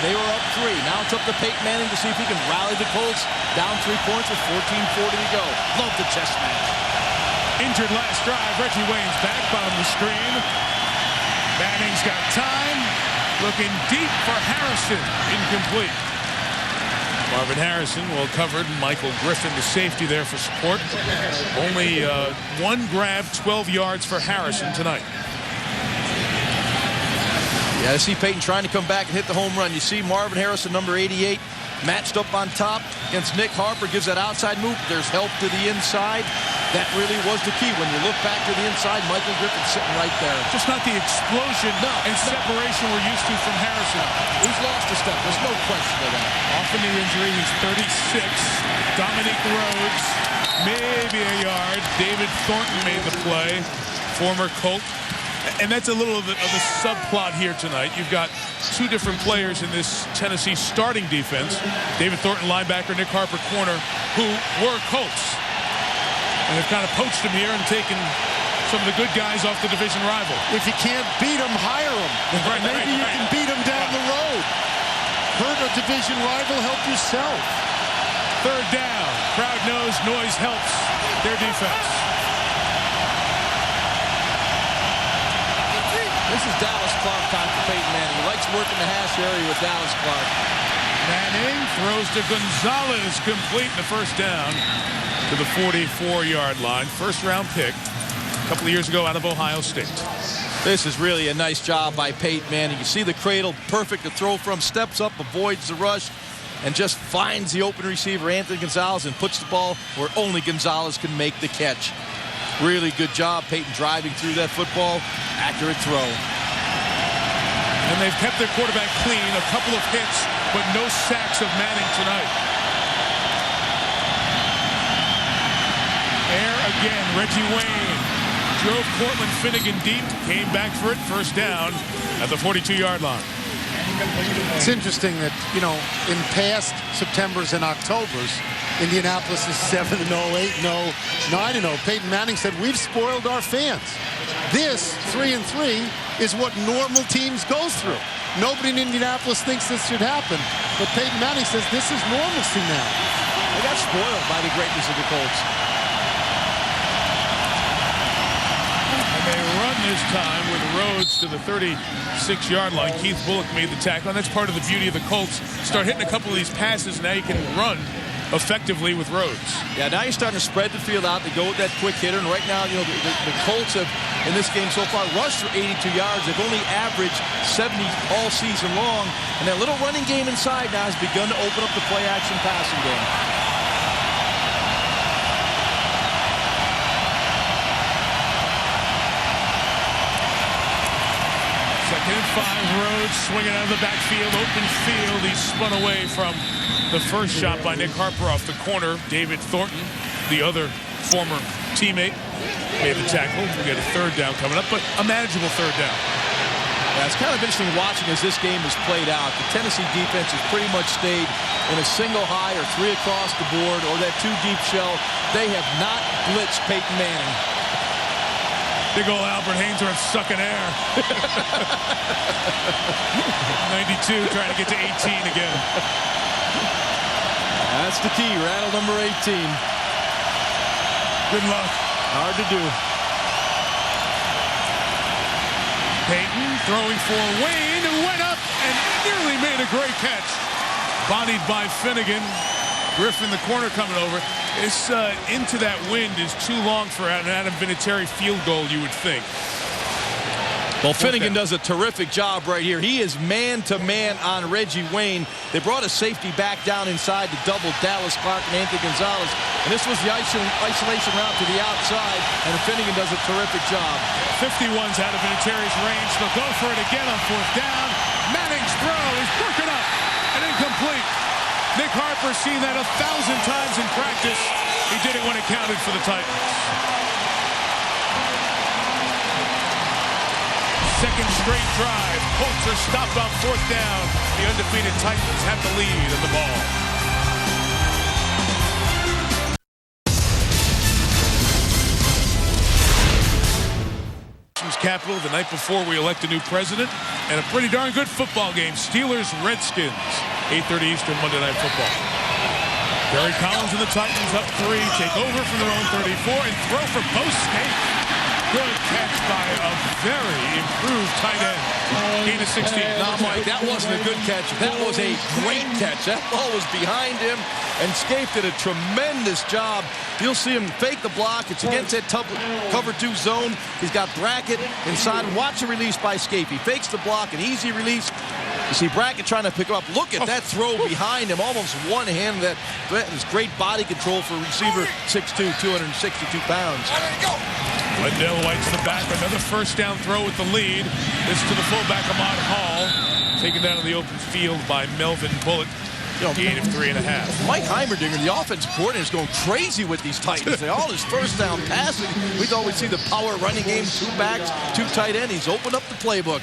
they were up 3. Now it's up to Peyton Manning to see if he can rally the Colts down 3 points with 14:40 to go. Love the chess match. Injured last drive. Reggie Wayne's back, bottom of the screen. Manning's got time. Looking deep for Harrison. Incomplete. Marvin Harrison well covered. Michael Griffin, the safety there for support. Only one grab, 12 yards for Harrison tonight. Yeah, I see Peyton trying to come back and hit the home run. You see Marvin Harrison, number 88, matched up on top against Nick Harper, gives that outside move. There's help to the inside. That really was the key. When you look back to the inside, Michael Griffin sitting right there. Just not the explosion and separation we're used to from Harrison. He's lost a step. There's no question of that. Off in the injury, he's 36. Dominique Rhodes, maybe a yard. David Thornton made the play, former Colt. And that's a little of the subplot here tonight. You've got 2 different players in this Tennessee starting defense. David Thornton, linebacker, Nick Harper, corner, who were Colts. And they've kind of poached him here and taken some of the good guys off the division rival. If you can't beat them, hire them. Maybe you can beat them down the road. Hurt a division rival, help yourself. 3rd down. Crowd knows noise helps their defense. This is Dallas Clark time for Peyton Manning. He likes working the hash area with Dallas Clark. Manning throws to Gonzalez, complete the first down to the 44-yard line. First-round pick a couple of years ago out of Ohio State. This is really a nice job by Peyton Manning. You see the cradle, perfect to throw from, steps up, avoids the rush, and just finds the open receiver, Anthony Gonzalez, and puts the ball where only Gonzalez can make the catch. Really good job, Peyton, driving through that football. Accurate throw. And they've kept their quarterback clean. A couple of hits, but no sacks of Manning tonight. Air again, Reggie Wayne. Drove Cortland Finnegan deep, came back for it, first down at the 42-yard line. It's interesting that, in past Septembers and Octobers, Indianapolis is 7-0, 8-0, 9-0. Peyton Manning said, we've spoiled our fans. This, 3-3, is what normal teams go through. Nobody in Indianapolis thinks this should happen, but Peyton Manning says this is normalcy now. They got spoiled by the greatness of the Colts. And they run this time with Rhodes to the 36-yard line. Keith Bullock made the tackle, and that's part of the beauty of the Colts. Start hitting a couple of these passes, and now you can run effectively with Rhodes. Yeah, now you're starting to spread the field out. They go with that quick hitter, and right now, the Colts have, in this game so far, rushed for 82 yards. They've only averaged 70 all season long, and that little running game inside now has begun to open up the play-action passing game. Second and Rhodes swinging out of the backfield, open field. He spun away from the first shot by Nick Harper off the corner. David Thornton, the other former teammate, made the tackle. We get a third down coming up, but a manageable third down. Yeah, it's kind of interesting watching as this game has played out. The Tennessee defense has pretty much stayed in a single high or three across the board or that two deep shell. They have not blitzed Peyton Manning. Big old Albert Hainsworth sucking air. 92 trying to get to 18 again. That's the key. Rattle number 18. Good luck. Hard to do. Peyton throwing for Wayne, who went up and nearly made a great catch. Bodied by Finnegan. Griffin, the corner, coming over. It's into that wind is too long for an Adam Vinatieri field goal, you would think. Well, Finnegan does a terrific job right here. He is man-to-man on Reggie Wayne. They brought a safety back down inside to double Dallas Clark and Anthony Gonzalez. And this was the isolation route to the outside, and Finnegan does a terrific job. 51's out of Vinatieri's range. They'll go for it again on fourth down. Manning's throw is broken up and incomplete. Nick Harper seen that 1,000 times in practice. He did it when it counted for the Titans. Second straight drive. Colts are stopped on fourth down. The undefeated Titans have the lead of the ball. Capital the night before we elect a new president, and a pretty darn good football game. Steelers-Redskins, 8:30 Eastern Monday Night Football. Gary Collins and the Titans up 3, take over from their own 34 and throw for Bo Snake. Good catch by a very improved tight end. Gain of 16. No, Mike, that wasn't a good catch. That was a great catch. That ball was behind him, and Scape did a tremendous job. You'll see him fake the block. It's against that cover 2 zone. He's got Brackett inside. Watch the release by Scape. He fakes the block, an easy release. You see Brackett trying to pick him up. Look at that throw behind him. Almost one hand. That is great body control for a receiver 6'2", 262 pounds. Wendell White's the back. Another first down throw with the lead. This to the fullback, Ahmad Hall. Taken down in the open field by Melvin Bullock. Gain of 3.5. Mike Heimerdinger, the offensive coordinator, is going crazy with these Titans. They all his first down passing. We thought we'd see the power running game, 2 backs, 2 tight end. He's opened up the playbook.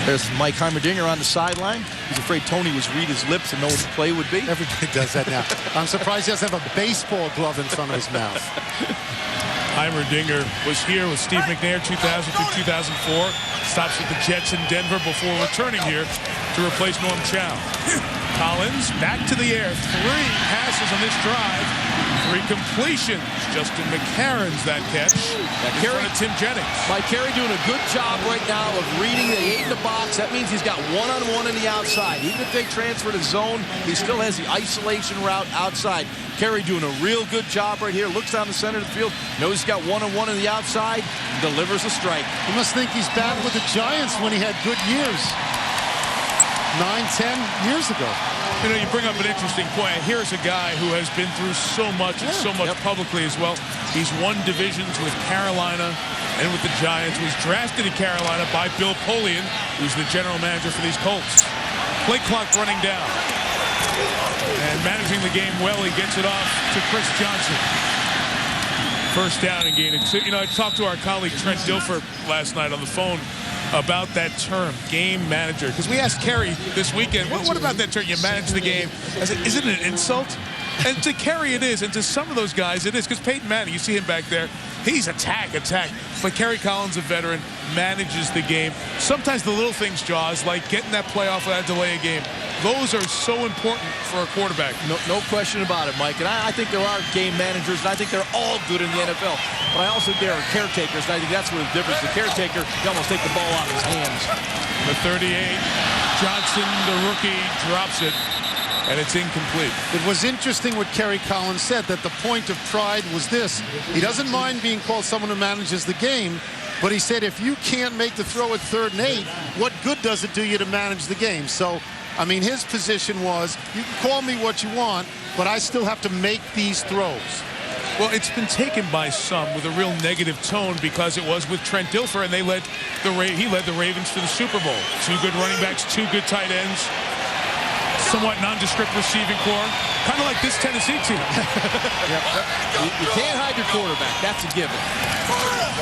There's Mike Heimerdinger on the sideline. He's afraid Tony was read his lips and know what the play would be. Everybody does that now. I'm surprised he doesn't have a baseball glove in front of his mouth. Heimerdinger was here with Steve McNair 2000 through 2004. Stops with the Jets in Denver before returning here to replace Norm Chow. Collins back to the air. 3 passes on this drive. 3 completions. Justin McCarron's that catch. In front of Tim Jennings. Mike Carey doing a good job right now of reading the 8 in the box. That means he's got one-on-one in the outside. Even if they transfer to zone, he still has the isolation route outside. Carey doing a real good job right here. Looks down the center of the field. Knows he's got one-on-one in the outside. Delivers a strike. You must think he's back with the Giants when he had good years. 9-10 years ago. You know, you bring up an interesting point. Here's a guy who has been through so much and so much publicly as well. He's won divisions with Carolina and with the Giants. Was drafted in Carolina by Bill Polian, who's the general manager for these Colts. Play clock running down. And managing the game well, he gets it off to Chris Johnson. First down and gain. You know, I talked to our colleague Trent Dilfer last night on the phone about that term, game manager. Because we asked Kerry this weekend, what about that term, you manage the game? I said, is it an insult? And to Kerry it is, and to some of those guys it is. Because Peyton Manning, you see him back there, he's attack. But Kerry Collins, a veteran, manages the game. Sometimes the little things, Jaws, like getting that playoff without delay a game, those are so important for a quarterback. No question about it, Mike. And I think there are game managers, and I think they're all good in the NFL. But I also think there are caretakers, and I think that's where the difference. The caretaker can almost take the ball out of his hands. The 38, Johnson, the rookie, drops it, and it's incomplete. It was interesting what Kerry Collins said, that the point of pride was this. He doesn't mind being called someone who manages the game, but he said if you can't make the throw at 3rd and 8, what good does it do you to manage the game? So, I mean, his position was, you can call me what you want, but I still have to make these throws. Well, it's been taken by some with a real negative tone because it was with Trent Dilfer, and he led the Ravens to the Super Bowl. 2 good running backs, 2 good tight ends, somewhat nondescript receiving corps, kind of like this Tennessee team. You can't hide your quarterback. That's a given.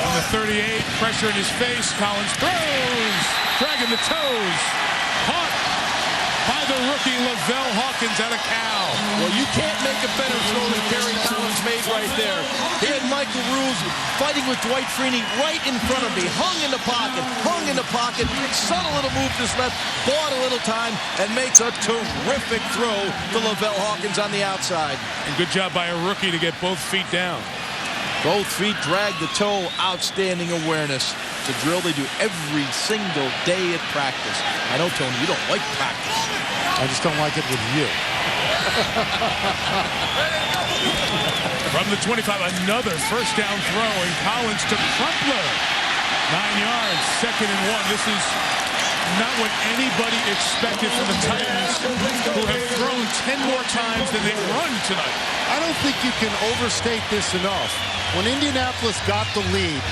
On the 38, pressure in his face. Collins throws, dragging the toes. Caught by the rookie Lavelle Hawkins out of Cal. Well, you can't make a better throw than Kerry Collins made right there. He had Michael Rules fighting with Dwight Freeney right in front of me. Hung in the pocket, subtle little move to his left, bought a little time, and makes a terrific throw to Lavelle Hawkins on the outside. And good job by a rookie to get both feet down. Both feet drag the toe. Outstanding awareness. It's a drill they do every single day at practice. I know, Tony, you don't like practice. I just don't like it with you. From the 25, another first down throw, and Collins to Crumpler. 9 yards, 2nd and 1. This is not what anybody expected from the Titans, who have thrown 10 more times than they've run tonight. I don't think you can overstate this enough. When Indianapolis got the lead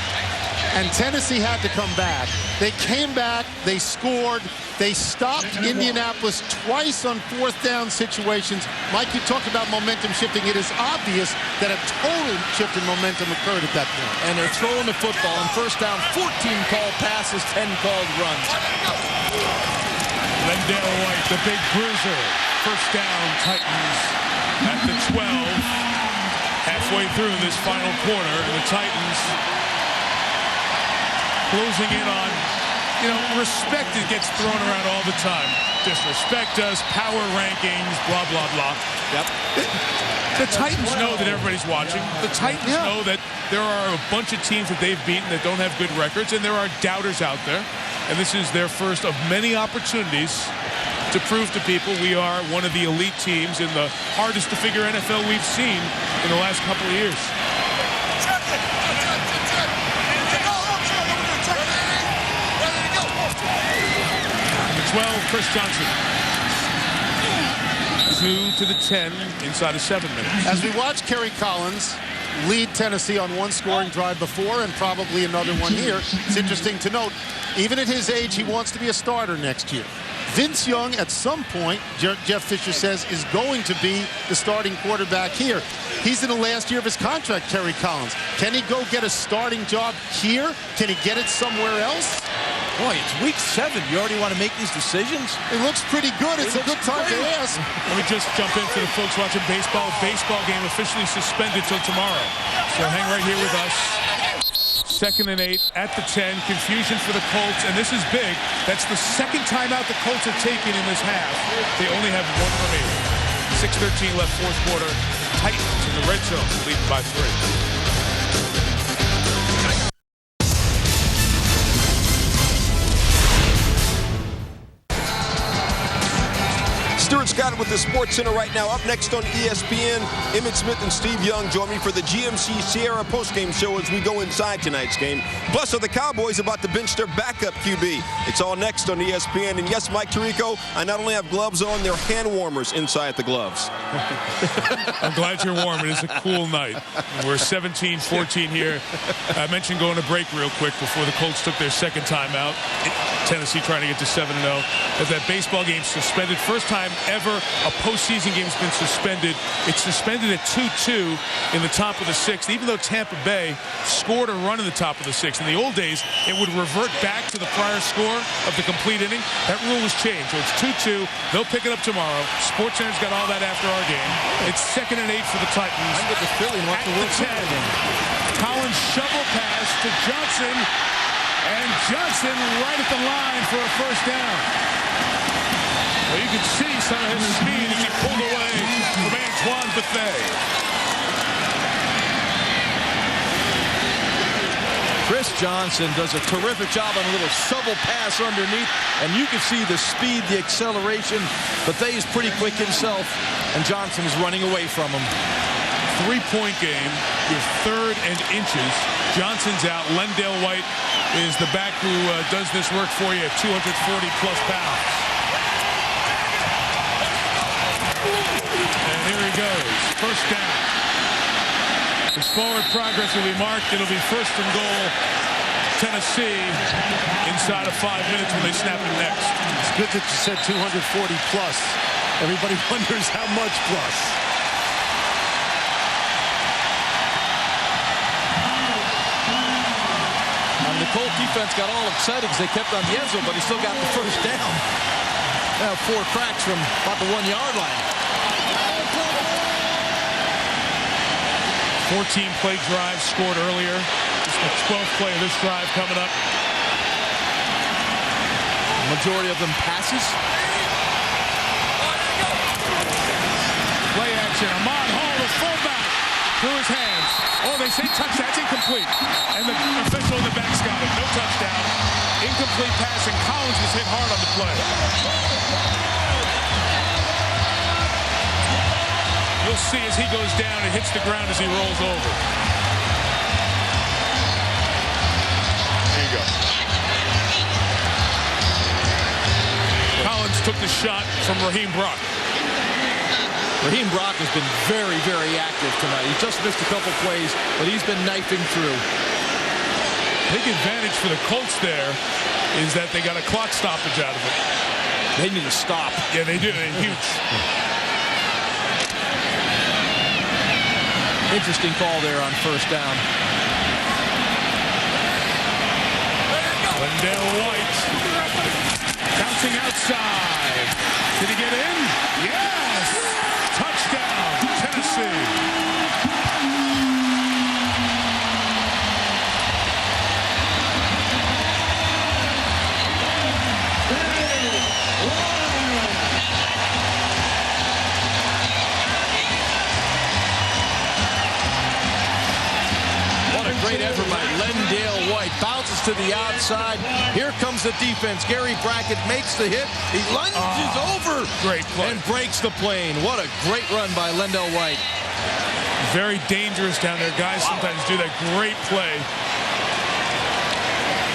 and Tennessee had to come back, they came back, they scored, they stopped Indianapolis twice on 4th down situations. Mike, you talked about momentum shifting. It is obvious that a total shift in momentum occurred at that point. And they're throwing the football on first down, 14 called passes, 10 called runs. Lendale White, the big bruiser. First down, Titans at the 12. Halfway through this final quarter, and the Titans closing in on, respect that gets thrown around all the time. Disrespect us, power rankings, blah, blah, blah. Yep. The Titans know that everybody's watching. The Titans know that there are a bunch of teams that they've beaten that don't have good records, and there are doubters out there. And this is their first of many opportunities to prove to people we are one of the elite teams in the hardest to figure NFL we've seen in the last couple of years. The 12, Chris Johnson. 2 to the 10 inside of 7 minutes. As we watch Kerry Collins lead Tennessee on one scoring drive before and probably another one here, it's interesting to note, even at his age, he wants to be a starter next year. Vince Young, at some point, Jeff Fisher says, is going to be the starting quarterback here. He's in the last year of his contract, Kerry Collins. Can he go get a starting job here? Can he get it somewhere else? Boy, it's week 7. You already want to make these decisions? It looks pretty good. It's a good time to ask. Let me just jump in for the folks watching baseball. Baseball game officially suspended till tomorrow. So hang right here with us. 2nd and 8 at the 10. Confusion for the Colts, and this is big. That's the 2nd timeout the Colts have taken in this half. They only have 1 remaining. 6:13 left, 4th quarter. Titans in the red zone, leading by 3. Stuart Scott with the Sports Center right now. Up next on ESPN, Emmett Smith and Steve Young join me for the GMC Sierra postgame show as we go inside tonight's game. Plus, are the Cowboys about to bench their backup QB? It's all next on ESPN. And yes, Mike Tirico, I not only have gloves on, they're hand warmers inside the gloves. I'm glad you're warm. It is a cool night. We're 17-14 here. I mentioned going to break real quick before the Colts took their 2nd timeout. Tennessee trying to get to 7-0. As that baseball game suspended. First time ever a postseason game's been suspended. It's suspended at 2-2 in the top of the 6th, even though Tampa Bay scored a run in the top of the 6th. In the old days, it would revert back to the prior score of the complete inning. That rule was changed. So it's 2-2. They'll pick it up tomorrow. SportsCenter's got all that after our game. It's 2nd and 8 for the Titans. I get the feeling what the Wolves are again. Collins shovel pass to Johnson. And Johnson right at the line for a first down. Well, you can see some of his speed as he pulled away from Antoine Bethea. Chris Johnson does a terrific job on a little shovel pass underneath, and you can see the speed, the acceleration. Bethea is pretty quick himself, and Johnson is running away from him. 3-point game. Your 3rd and inches. Johnson's out. Lendale White is the back who does this work for you at 240-plus pounds. And here he goes. First down. The forward progress will be marked. It'll be 1st and goal, Tennessee, inside of 5 minutes when they snap it next. It's good that you said 240 plus. Everybody wonders how much plus. And the Colt defense got all excited because they kept on the end zone, but he still got the 1st down. Now 4 cracks from about the 1-yard line. 14-play drive scored earlier. This is the 12th play of this drive coming up. Majority of them passes. Play action. Ahmad Hall, the fullback, through his hands. Oh, they say touchdown. That's incomplete. And the official in the back's got it. No touchdown. Incomplete pass, and Collins was hit hard on the play. You'll see as he goes down, it hits the ground as he rolls over. There you go. Collins took the shot from Raheem Brock. Raheem Brock has been very, very active tonight. He just missed a couple plays, but he's been knifing through. Big advantage for the Colts there is that they got a clock stoppage out of it. They need to stop. Yeah, they do. They're huge. Interesting call there on 1st down. Wendell White bouncing outside. Did he get in? Yes! Touchdown, Tennessee. Great effort by Lendale White. Bounces to the outside. Here comes the defense. Gary Brackett makes the hit. He lunges over. Great play. And breaks the plane. What a great run by Lendale White. Very dangerous down there. Guys sometimes do that. Great play.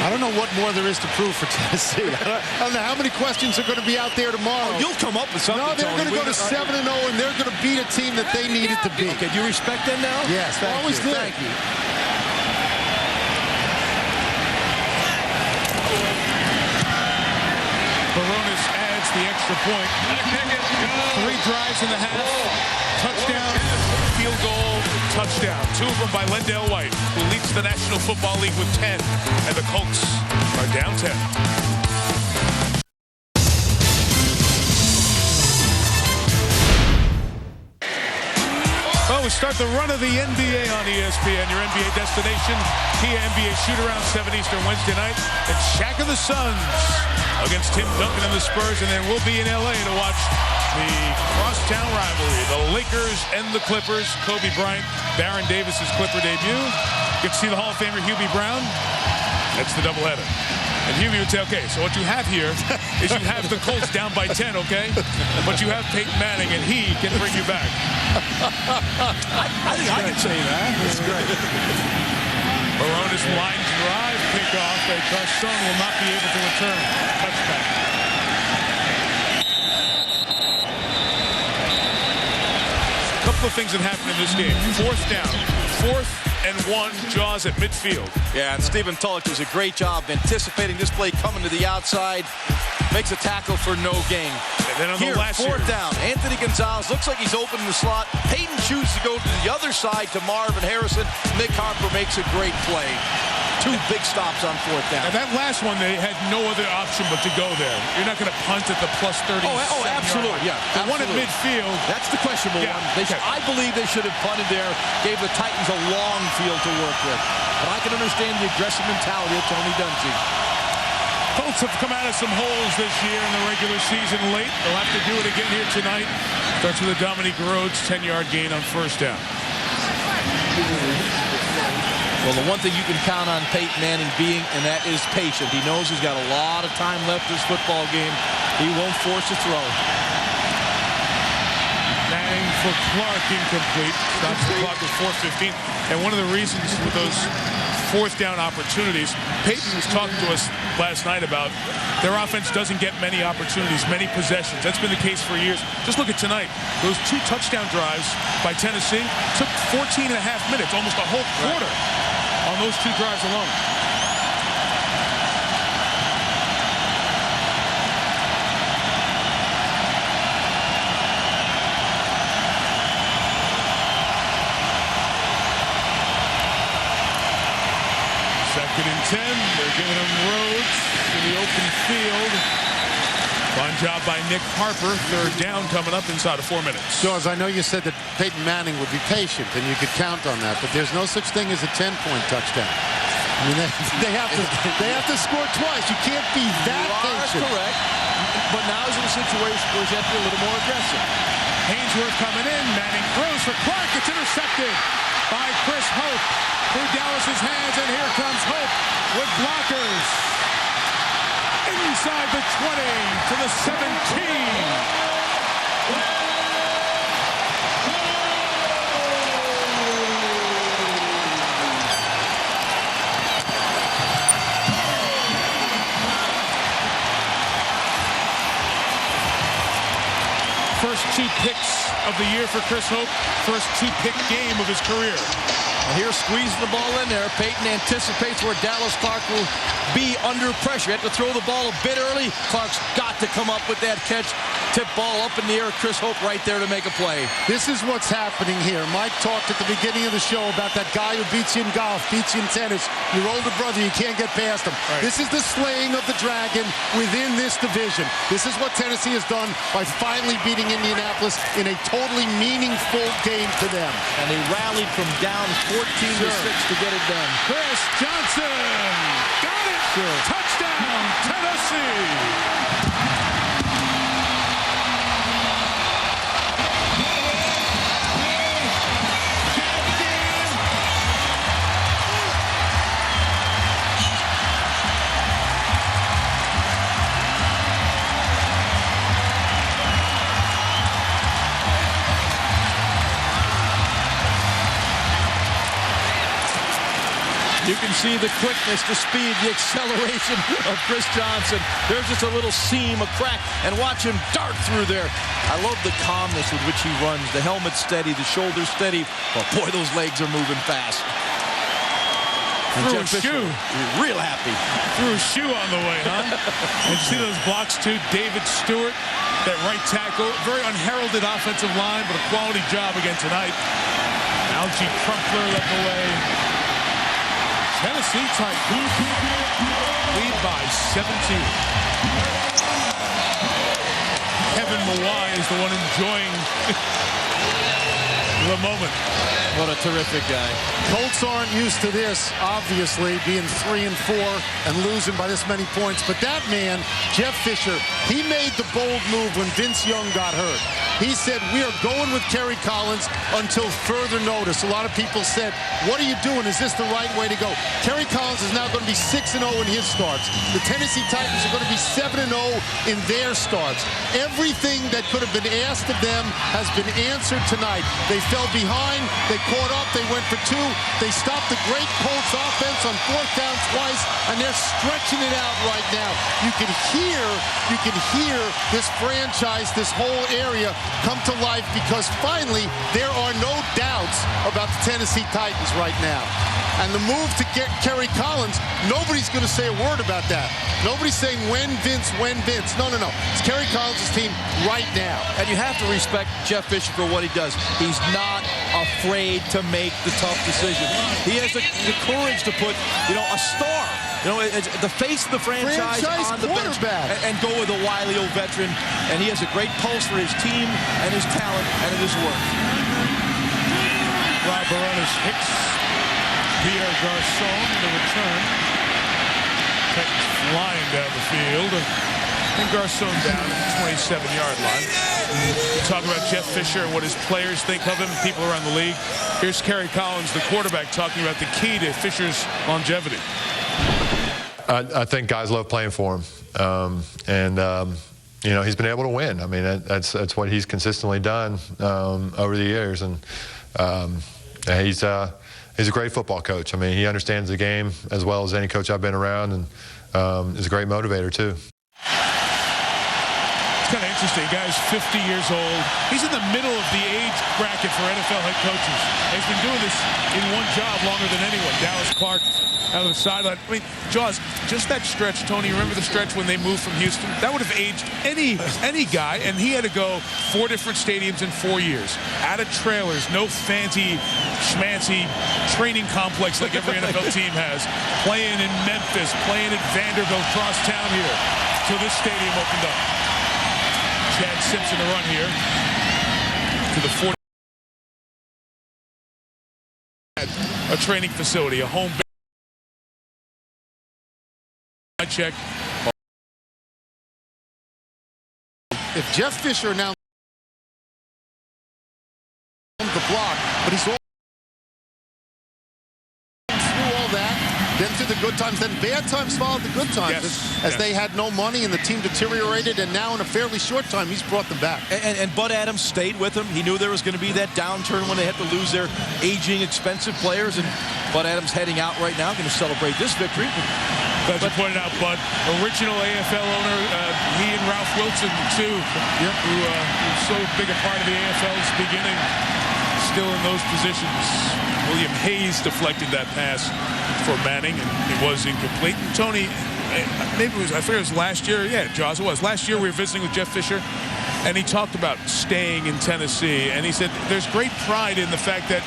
I don't know what more there is to prove for Tennessee. I don't know how many questions are going to be out there tomorrow. You'll come up with something. No, they're going to go to 7-0, and they're going to beat a team that they needed to beat. Okay, do you respect them now? Yes, always did. Thank you. Baronis adds the extra point. 3 drives in the half. Touchdown, field goal, touchdown. 2 of them by Lendale White, who leads the National Football League with 10. And the Colts are down 10. Well, we start the run of the NBA on ESPN, your NBA destination. Kia NBA shoot-around 7 Eastern Wednesday night. And Shaq of the Suns against Tim Duncan and the Spurs. And then we'll be in L.A. to watch the crosstown rivalry, the Lakers and the Clippers. Kobe Bryant, Baron Davis's Clipper debut. Get to see the Hall of Famer Hubie Brown. That's the doubleheader. And Hubie would say, okay, so what you have here is you have the Colts down by 10, okay? But you have Peyton Manning, and he can bring you back. I think I can say that. That's great. Baronis line drive kickoff. Garcon will not be able to return. Touchback. A couple of things that happened in this game. 4th down. 4th and 1, Jaws at midfield. Yeah, and Stephen Tulloch does a great job anticipating this play coming to the outside. Makes a tackle for no gain. And then on Here, the last 4th down. Anthony Gonzalez looks like he's open in the slot. Peyton chooses to go to the other side to Marvin Harrison. Nick Harper makes a great play. 2 big stops on 4th down. And that last one, they had no other option but to go there. You're not going to punt at the plus 30. Oh, absolutely. Yeah, the one at midfield. That's the questionable one. I believe they should have punted there, gave the Titans a long field to work with. But I can understand the aggressive mentality of Tony Dungy. Colts have come out of some holes this year in the regular season late. They'll have to do it again here tonight. Starts with a Dominique Rhodes 10-yard gain on 1st down. Well, the one thing you can count on Peyton Manning being, and that is patient. He knows he's got a lot of time left this football game. He won't force a throw. Manning for Clark, incomplete. Stops the clock at 4:15. And one of the reasons with those fourth down opportunities. Peyton was talking to us last night about their offense doesn't get many opportunities, many possessions. That's been the case for years. Just look at tonight. Those 2 touchdown drives by Tennessee took 14 and a half minutes, almost a whole quarter on those 2 drives alone. Second and 10. They're giving him Rhodes in the open field. Fine job by Nick Harper. Third down coming up inside of 4 minutes. George, I know you said that Peyton Manning would be patient, and you could count on that, but there's no such thing as a 10-point touchdown. I mean, they have to score twice. You can't be that patient. Correct. But now he's in a situation where he has to be a little more aggressive. Hainsworth coming in. Manning throws for Clark. It's intercepted by Chris Hope through Dallas's hands, and here comes Hope with blockers. Inside the 20 to the 17. First 2 picks of the year for Chris Hope. First 2-pick game of his career. And here squeezing the ball in there. Peyton anticipates where Dallas Clark will be under pressure. He had to throw the ball a bit early. Clark's got to come up with that catch. Tip ball up in the air. Chris Hope right there to make a play. This is what's happening here. Mike talked at the beginning of the show about that guy who beats you in golf, beats you in tennis. Your older brother, you can't get past him. Right. This is the slaying of the dragon within this division. This is what Tennessee has done by finally beating Indianapolis in a totally meaningful game to them. And they rallied from down 14 to 6 to get it done. Chris Johnson got it. Touchdown, Tennessee. You can see the quickness, the speed, the acceleration of Chris Johnson. There's just a little seam, a crack, and watch him dart through there. I love the calmness with which he runs. The helmet steady, the shoulders steady. But boy, those legs are moving fast. And Threw Jeff a Fisher, shoe. real happy. Threw a shoe on the way, huh? And you see those blocks too. David Stewart, that right tackle. Very unheralded offensive line, but a quality job again tonight. Algie Crumpler led the way. Tennessee tight. Lead by 17. Kevin Moreeeee is the one enjoying the moment. What a terrific guy. Colts aren't used to this, obviously, being 3-4 and losing by this many points. But that man, Jeff Fisher, he made the bold move when Vince Young got hurt. He said, we are going with Kerry Collins until further notice. A lot of people said, what are you doing? Is this the right way to go? Kerry Collins is now going to be 6-0 in his starts. The Tennessee Titans are going to be 7-0 in their starts. Everything that could have been asked of them has been answered tonight. They fell behind. They caught up. They went for 2. They stopped the great Colts offense on 4th down twice, and they're stretching it out right now. You can hear this franchise, this whole area come to life, because finally there are no doubts about the Tennessee Titans right now. And the move to get Kerry Collins, nobody's going to say a word about that. Nobody's saying when Vince. No. It's Kerry Collins' team right now. And you have to respect Jeff Fisher for what he does. He's not afraid to make the tough decision. He has the courage to put, a star, the face of the franchise on the bench and go with a wily old veteran. And he has a great pulse for his team and his talent, and it has worked. Rob Baronis Hicks, Pierre Garçon, the return. Titans flying down the field. And Garçon down at the 27-yard line. We talk about Jeff Fisher and what his players think of him, people around the league. Here's Kerry Collins, the quarterback, talking about the key to Fisher's longevity. I think guys love playing for him. He's been able to win. I mean, that's what he's consistently done over the years. And he's he's a great football coach. I mean, he understands the game as well as any coach I've been around, and is a great motivator too. It's kind of interesting. Guy's 50 years old. He's in the middle of the age bracket for NFL head coaches. He's been doing this in one job longer than anyone. Dallas Clark out of the sideline. I mean, Jaws, just that stretch, Tony, you remember the stretch when they moved from Houston? That would have aged any guy, and he had to go 4 different stadiums in 4 years. Out of trailers, no fancy, schmancy training complex like every NFL team has. Playing in Memphis, playing at Vanderbilt, across town here, till this stadium opened up. Chad Simpson to run here to the 40. A training facility, a home base. Check. If Jeff Fisher now the block, but he's all through all that, then to the good times, then bad times followed the good times as they had no money and the team deteriorated, and now in a fairly short time he's brought them back. And Bud Adams stayed with him. He knew there was going to be that downturn when they had to lose their aging, expensive players, and Bud Adams heading out right now, going to celebrate this victory. Glad you pointed out, Bud. Original AFL owner, he and Ralph Wilson, too, who was so big a part of the AFL's beginning, still in those positions. William Hayes deflected that pass for Manning, and it was incomplete. And Tony, maybe it was, I forget it was last year. Yeah, Jaws, it was. Last year we were visiting with Jeff Fisher, and he talked about staying in Tennessee. And he said there's great pride in the fact that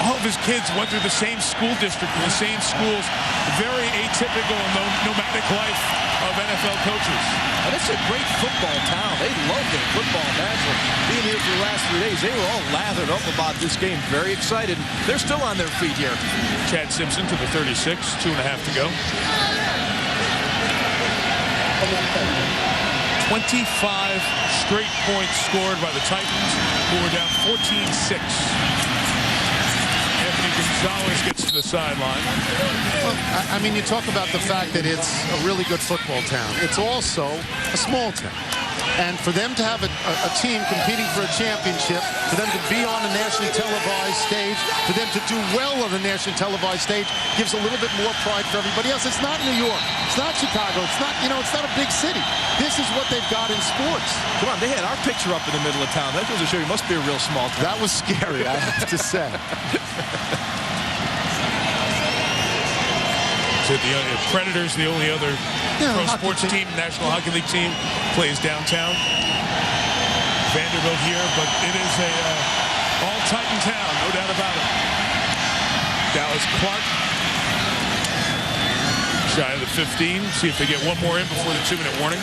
all of his kids went through the same school district, in the same schools. Very atypical and nomadic life of NFL coaches. And it's a great football town. They love their football national. Being here for the last 3 days, they were all lathered up about this game. Very excited. They're still on their feet here. Chad Simpson to the 36, 2.5 to go. 25 straight points scored by the Titans, who were down 14-6. Gonzalez gets to the sideline. Well, I mean, you talk about the fact that it's a really good football town. It's also a small town. And for them to have a team competing for a championship, for them to be on a nationally televised stage, for them to do well on a nationally televised stage, gives a little bit more pride for everybody else. It's not New York. It's not Chicago. It's not, it's not a big city. This is what they've got in sports. Come on, they had our picture up in the middle of town. That goes to show you must be a real small town. That was scary, I have to say. So the Predators, the only other pro sports team, National Hockey League team, plays downtown. Vanderbilt here, but it is a all-Titan town, no doubt about it. Dallas Clark, shy of the 15. See if they get one more in before the 2-minute warning.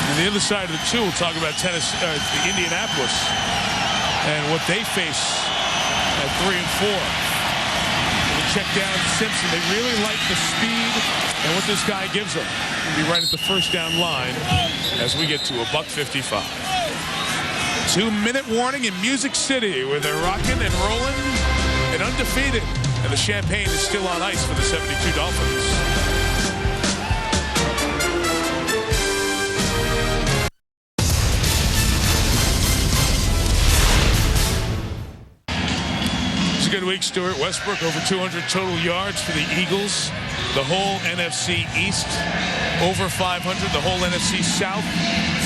On the other side of the 2, we'll talk about Indianapolis and what they face at 3 and 4. Check down Simpson. They really like the speed and what this guy gives them. He'll be right at the first down line as we get to a $1:55. 2-minute warning in Music City, where they're rocking and rolling and undefeated. And the champagne is still on ice for the 72 Dolphins. Good week, Stuart. Westbrook over 200 total yards for the Eagles. The whole NFC East over 500. The whole NFC South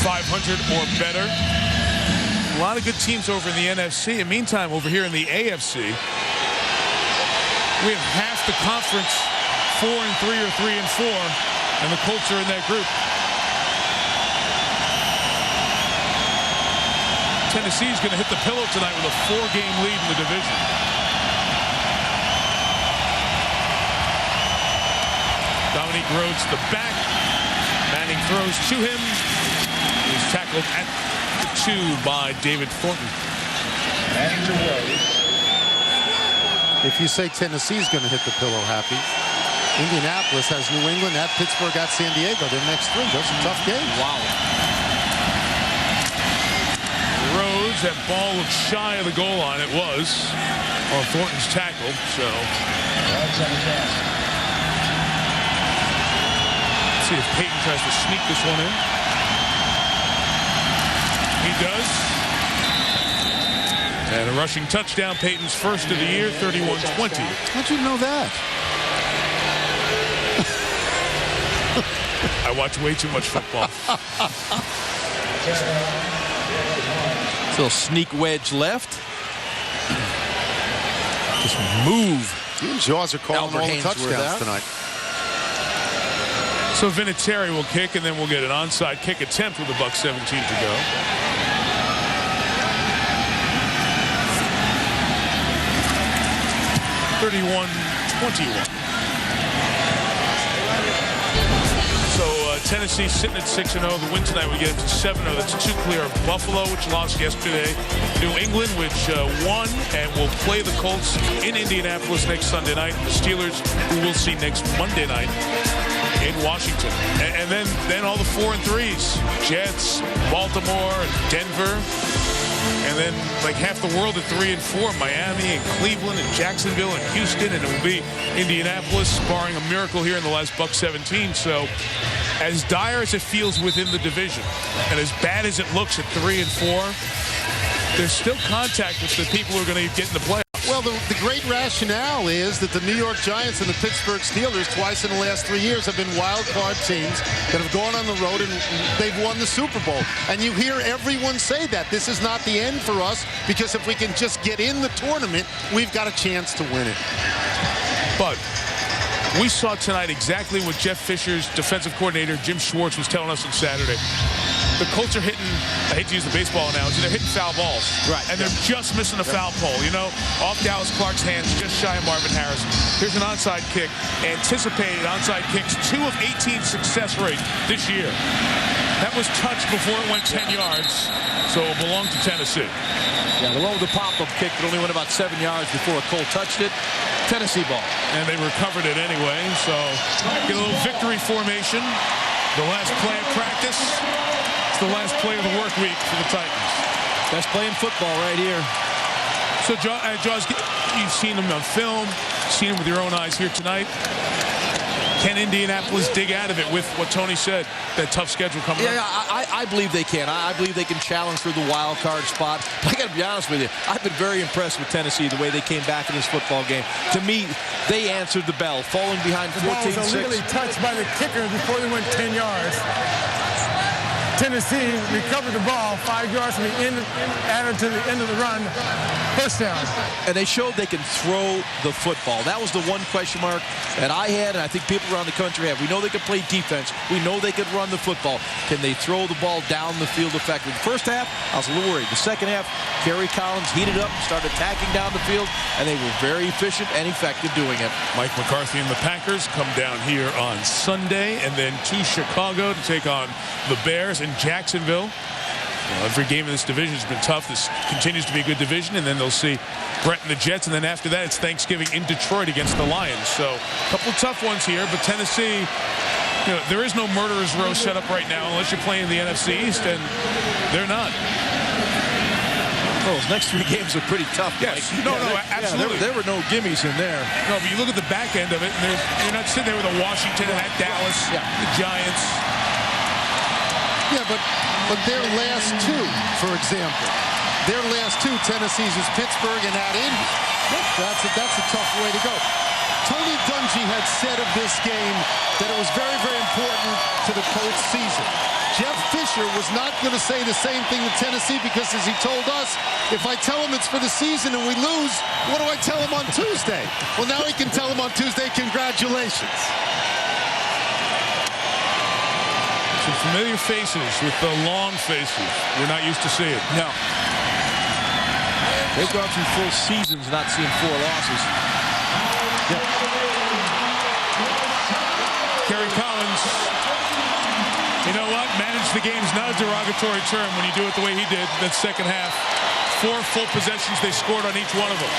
500 or better. A lot of good teams over in the NFC. And meantime, over here in the AFC, we have half the conference 4-3 or 3-4, and the Colts are in that group. Tennessee's going to hit the pillow tonight with a 4-game lead in the division. Dominique Rhodes to the back. Manning throws to him. He's tackled at the 2 by David Thornton. Manning to Rhodes. If you say Tennessee's going to hit the pillow, Happy, Indianapolis has New England, at Pittsburgh, at San Diego. Their next 3. Those are tough games. Wow. Rhodes, that ball looked shy of the goal line. It was on Thornton's tackle. So. Rhodes on the pass. See if Peyton tries to sneak this one in. He does. And a rushing touchdown, Peyton's first of the year, 31-20. How'd you know that? I watch way too much football. Little sneak wedge left. Just move. You and Jaws are calling all the touchdowns tonight. So Vinatieri will kick, and then we'll get an onside kick attempt with $1:17 to go. (31-21). Tennessee sitting at 6-0. The win tonight would get them to 7-0. That's 2 clear of Buffalo, which lost yesterday. New England, which won and will play the Colts in Indianapolis next Sunday night. The Steelers, who we'll see next Monday night in Washington. And then all the 4 and 3s. Jets, Baltimore, Denver. And then like half the world at 3 and 4, Miami and Cleveland and Jacksonville and Houston, and it will be Indianapolis, barring a miracle here in the last $1:17. So as dire as it feels within the division, and as bad as it looks at 3 and 4, there's still contact with the people who are going to get in the playoffs. Well, the great rationale is that the New York Giants and the Pittsburgh Steelers twice in the last 3 years have been wild card teams that have gone on the road and they've won the Super Bowl. And you hear everyone say that. This is not the end for us, because if we can just get in the tournament, we've got a chance to win it. But we saw tonight exactly what Jeff Fisher's defensive coordinator, Jim Schwartz, was telling us on Saturday. The Colts are hitting, I hate to use the baseball analogy, they're hitting foul balls. Right. And they're just missing a foul pole, you know, off Dallas Clark's hands, just shy of Marvin Harrison. Here's an onside kick. Anticipated onside kicks, 2 of 18 success rate this year. That was touched before it went 10 yards, so it belonged to Tennessee. Yeah, the one with the pop-up kick that only went about 7 yards before a Colt touched it. Tennessee ball. And they recovered it anyway, so get a little victory formation. The last play of practice. It's the last play of the work week for the Titans. Best play in football right here. So, Jaws, you've seen them on film, seen them with your own eyes here tonight. Can Indianapolis dig out of it with what Tony said, that tough schedule coming up? Yeah, I believe they can. I believe they can challenge for the wild card spot. But I got to be honest with you, I've been very impressed with Tennessee, the way they came back in this football game. To me, they answered the bell, falling behind 14-6. The ball was illegally touched by the kicker before they went 10 yards. Tennessee recovered the ball 5 yards from the end, added to the end of the run, first down. And they showed they can throw the football. That was the one question mark that I had, and I think people around the country have. We know they can play defense. We know they could run the football. Can they throw the ball down the field effectively? The first half, I was a little worried. The second half, Kerry Collins heated up, started attacking down the field, and they were very efficient and effective doing it. Mike McCarthy and the Packers come down here on Sunday, and then to Chicago to take on the Bears in Jacksonville. Well, every game in this division has been tough. This continues to be a good division, and then they'll see Brett and the Jets, and then after that it's Thanksgiving in Detroit against the Lions. So a couple of tough ones here, but Tennessee, you know, there is no murderer's row set up right now unless you're playing the NFC East, and they're not. Oh, those next 3 games are pretty tough. Yes, Mike. no, absolutely. There were no gimmies in there. No, but you look at the back end of it, and you're not sitting there with a Washington and at Dallas, the Giants. Yeah, but their last 2, for example, their last 2 Tennessee's is Pittsburgh and at Indy. That's a tough way to go. Tony Dungy had said of this game that it was very, very important to the Colts season. Jeff Fisher was not going to say the same thing to Tennessee, because as he told us, if I tell him it's for the season and we lose, what do I tell him on Tuesday? Well, now he can tell him on Tuesday, congratulations. Some familiar faces with the long faces we're not used to seeing. No. They've gone through full seasons not seeing 4 losses. Yep. Kerry Collins, you know what? Manage the game's not a derogatory term when you do it the way he did that second half. 4 full possessions, they scored on each one of them.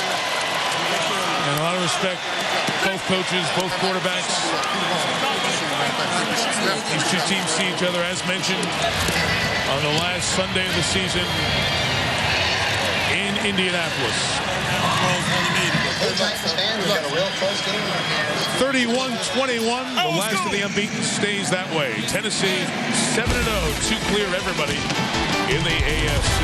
And a lot of respect, both coaches, both quarterbacks. These 2 teams see each other, as mentioned, on the last Sunday of the season in Indianapolis. 31-21, the last of the unbeaten stays that way. Tennessee 7-0, 2 clear of everybody in the AFC.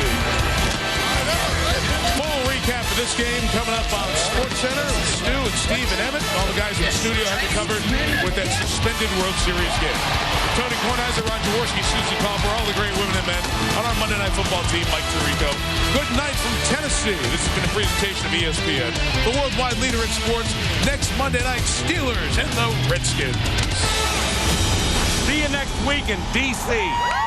Moreeeee for this game coming up on SportsCenter with Stu and Steve and Emmett. All the guys in the studio have you covered with that suspended World Series game. Tony Kornheiser, Ron Jaworski, Susie Copper, all the great women and men on our Monday Night Football team, Mike Tirico. Good night from Tennessee. This has been a presentation of ESPN, the worldwide leader in sports. Next Monday night, Steelers and the Redskins. See you next week in D.C.